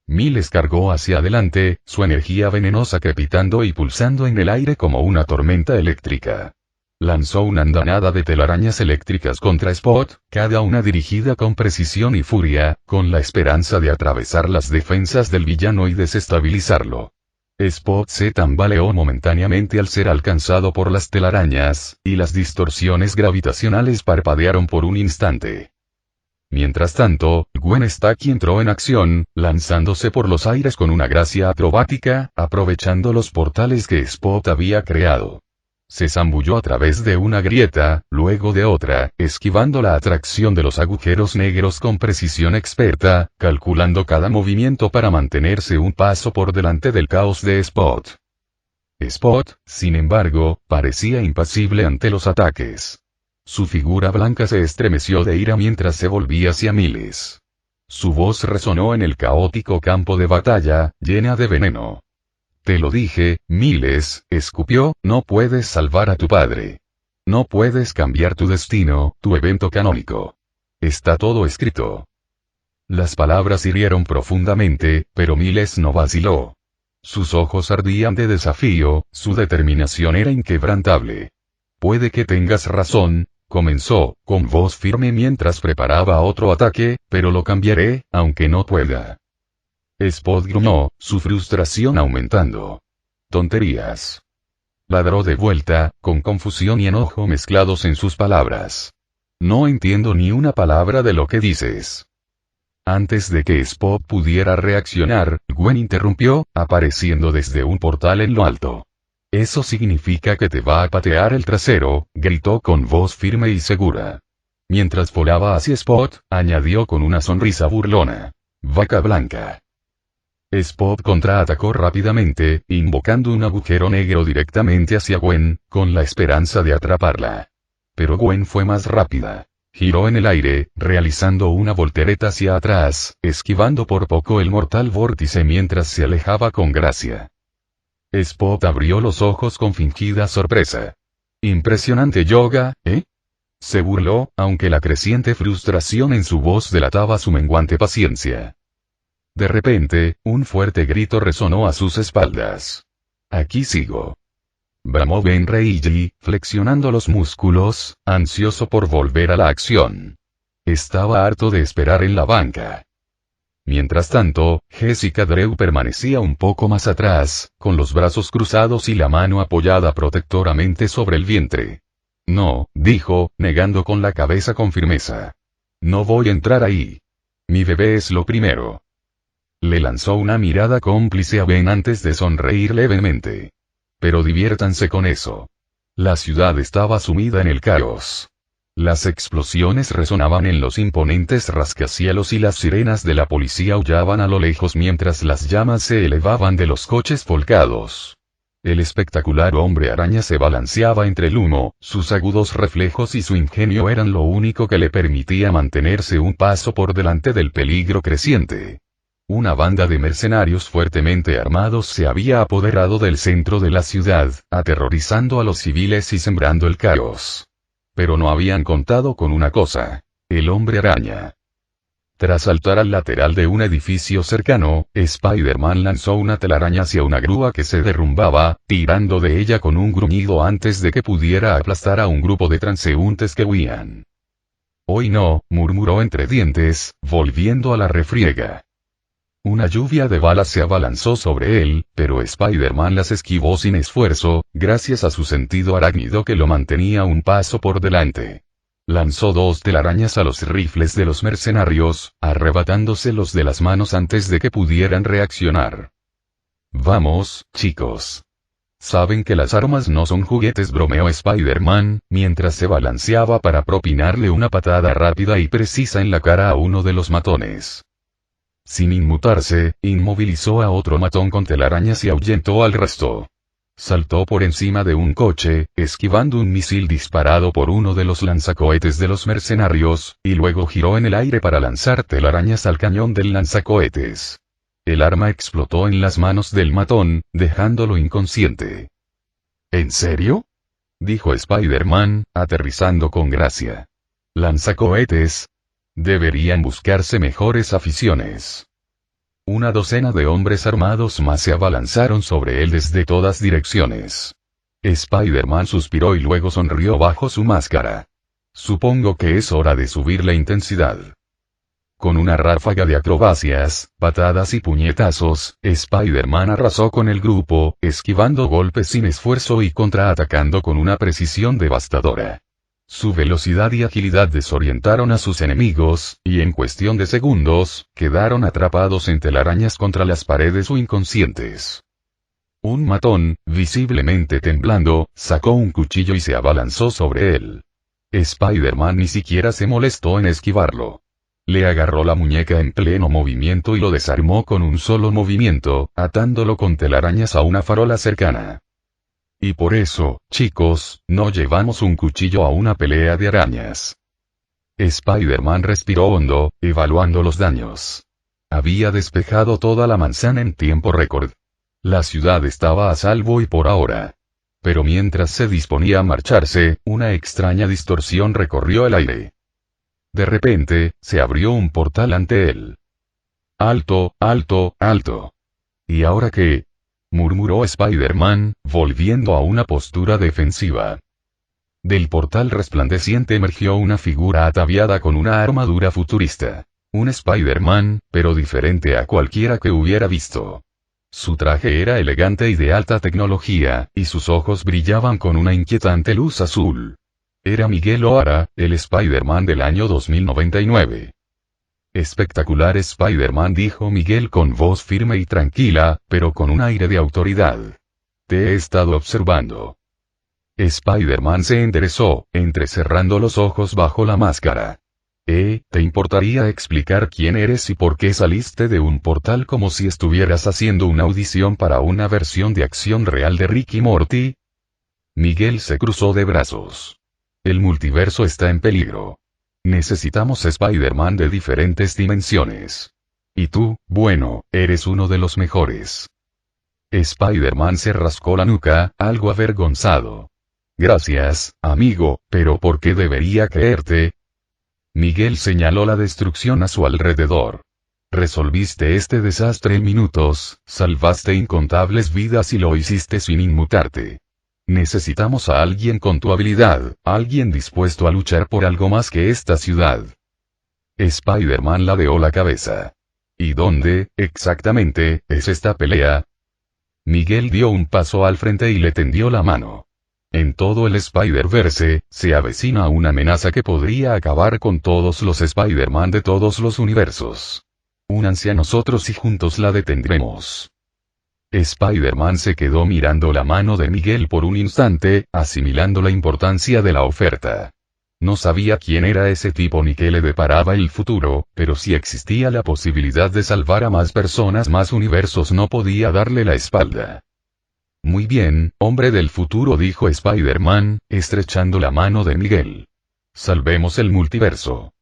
Miles cargó hacia adelante, su energía venenosa crepitando y pulsando en el aire como una tormenta eléctrica. Lanzó una andanada de telarañas eléctricas contra Spot, cada una dirigida con precisión y furia, con la esperanza de atravesar las defensas del villano y desestabilizarlo. Spot se tambaleó momentáneamente al ser alcanzado por las telarañas, y las distorsiones gravitacionales parpadearon por un instante. Mientras tanto, Gwen Stacy entró en acción, lanzándose por los aires con una gracia acrobática, aprovechando los portales que Spot había creado. Se zambulló a través de una grieta, luego de otra, esquivando la atracción de los agujeros negros con precisión experta, calculando cada movimiento para mantenerse un paso por delante del caos de Spot. Spot, sin embargo, parecía impasible ante los ataques. Su figura blanca se estremeció de ira mientras se volvía hacia Miles. Su voz resonó en el caótico campo de batalla, llena de veneno. Te lo dije, Miles, escupió, no puedes salvar a tu padre. No puedes cambiar tu destino, tu evento canónico. Está todo escrito. Las palabras hirieron profundamente, pero Miles no vaciló. Sus ojos ardían de desafío, su determinación era inquebrantable. Puede que tengas razón, comenzó, con voz firme mientras preparaba otro ataque, pero lo cambiaré, aunque no pueda. Spot gruñó, su frustración aumentando. Tonterías. Ladró de vuelta, con confusión y enojo mezclados en sus palabras. No entiendo ni una palabra de lo que dices. Antes de que Spot pudiera reaccionar, Gwen interrumpió, apareciendo desde un portal en lo alto. Eso significa que te va a patear el trasero, gritó con voz firme y segura. Mientras volaba hacia Spot, añadió con una sonrisa burlona. Vaca blanca. Spot contraatacó rápidamente, invocando un agujero negro directamente hacia Gwen, con la esperanza de atraparla. Pero Gwen fue más rápida. Giró en el aire, realizando una voltereta hacia atrás, esquivando por poco el mortal vórtice mientras se alejaba con gracia. Spot abrió los ojos con fingida sorpresa. Impresionante yoga, ¿eh? Se burló, aunque la creciente frustración en su voz delataba su menguante paciencia. De repente, un fuerte grito resonó a sus espaldas. Aquí sigo. Bramó Ben Reilly, flexionando los músculos, ansioso por volver a la acción. Estaba harto de esperar en la banca. Mientras tanto, Jessica Drew permanecía un poco más atrás, con los brazos cruzados y la mano apoyada protectoramente sobre el vientre. No, dijo, negando con la cabeza con firmeza. No voy a entrar ahí. Mi bebé es lo primero. Le lanzó una mirada cómplice a Ben antes de sonreír levemente. Pero diviértanse con eso. La ciudad estaba sumida en el caos. Las explosiones resonaban en los imponentes rascacielos y las sirenas de la policía aullaban a lo lejos mientras las llamas se elevaban de los coches volcados. El espectacular hombre araña se balanceaba entre el humo, sus agudos reflejos y su ingenio eran lo único que le permitía mantenerse un paso por delante del peligro creciente. Una banda de mercenarios fuertemente armados se había apoderado del centro de la ciudad, aterrorizando a los civiles y sembrando el caos. Pero no habían contado con una cosa: el hombre araña. Tras saltar al lateral de un edificio cercano, Spider-Man lanzó una telaraña hacia una grúa que se derrumbaba, tirando de ella con un gruñido antes de que pudiera aplastar a un grupo de transeúntes que huían. Hoy no, murmuró entre dientes, volviendo a la refriega. Una lluvia de balas se abalanzó sobre él, pero Spider-Man las esquivó sin esfuerzo, gracias a su sentido arácnido que lo mantenía un paso por delante. Lanzó 2 telarañas a los rifles de los mercenarios, arrebatándoselos de las manos antes de que pudieran reaccionar. Vamos, chicos. Saben que las armas no son juguetes, bromeó Spider-Man, mientras se balanceaba para propinarle una patada rápida y precisa en la cara a uno de los matones. Sin inmutarse, inmovilizó a otro matón con telarañas y ahuyentó al resto. Saltó por encima de un coche, esquivando un misil disparado por uno de los lanzacohetes de los mercenarios, y luego giró en el aire para lanzar telarañas al cañón del lanzacohetes. El arma explotó en las manos del matón, dejándolo inconsciente. ¿En serio?, dijo Spider-Man, aterrizando con gracia. ¿Lanzacohetes? Deberían buscarse mejores aficiones. una docena de hombres armados más se abalanzaron sobre él desde todas direcciones. Spider-Man suspiró y luego sonrió bajo su máscara. Supongo que es hora de subir la intensidad. Con una ráfaga de acrobacias, patadas y puñetazos, Spider-Man arrasó con el grupo, esquivando golpes sin esfuerzo y contraatacando con una precisión devastadora. Su velocidad y agilidad desorientaron a sus enemigos, y en cuestión de segundos, quedaron atrapados en telarañas contra las paredes o inconscientes. Un matón, visiblemente temblando, sacó un cuchillo y se abalanzó sobre él. Spider-Man ni siquiera se molestó en esquivarlo. Le agarró la muñeca en pleno movimiento y lo desarmó con un solo movimiento, atándolo con telarañas a una farola cercana. Y por eso, chicos, no llevamos un cuchillo a una pelea de arañas. Spider-Man respiró hondo, evaluando los daños. Había despejado toda la manzana en tiempo récord. La ciudad estaba a salvo y por ahora. Pero mientras se disponía a marcharse, una extraña distorsión recorrió el aire. De repente, se abrió un portal ante él. ¡Alto, alto, alto! ¿Y ahora qué? Murmuró Spider-Man, volviendo a una postura defensiva. Del portal resplandeciente emergió una figura ataviada con una armadura futurista. Un Spider-Man, pero diferente a cualquiera que hubiera visto. Su traje era elegante y de alta tecnología, y sus ojos brillaban con una inquietante luz azul. Era Miguel O'Hara, el Spider-Man del año 2099. Espectacular Spider-Man, dijo Miguel con voz firme y tranquila, pero con un aire de autoridad. Te he estado observando. Spider-Man se enderezó, entrecerrando los ojos bajo la máscara. ¿Te importaría explicar quién eres y por qué saliste de un portal como si estuvieras haciendo una audición para una versión de acción real de Rick y Morty? Miguel se cruzó de brazos. El multiverso está en peligro. Necesitamos Spider-Man de diferentes dimensiones. Y tú, bueno, eres uno de los mejores. Spider-Man se rascó la nuca, algo avergonzado. Gracias, amigo, pero ¿por qué debería creerte? Miguel señaló la destrucción a su alrededor. Resolviste este desastre en minutos, salvaste incontables vidas y lo hiciste sin inmutarte. Necesitamos a alguien con tu habilidad, alguien dispuesto a luchar por algo más que esta ciudad. Spider-Man ladeó la cabeza. ¿Y dónde, exactamente, es esta pelea? Miguel dio un paso al frente y le tendió la mano. En todo el Spider-Verse, se avecina una amenaza que podría acabar con todos los Spider-Man de todos los universos. Únanse a nosotros y juntos la detendremos. Spider-Man se quedó mirando la mano de Miguel por un instante, asimilando la importancia de la oferta. No sabía quién era ese tipo ni qué le deparaba el futuro, pero si existía la posibilidad de salvar a más personas, más universos, no podía darle la espalda. Muy bien, hombre del futuro, dijo Spider-Man, estrechando la mano de Miguel. Salvemos el multiverso.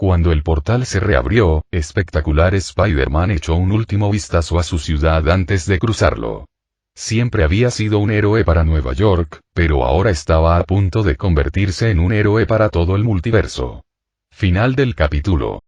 Cuando el portal se reabrió, espectacular Spider-Man echó un último vistazo a su ciudad antes de cruzarlo. Siempre había sido un héroe para Nueva York, pero ahora estaba a punto de convertirse en un héroe para todo el multiverso. Final del capítulo.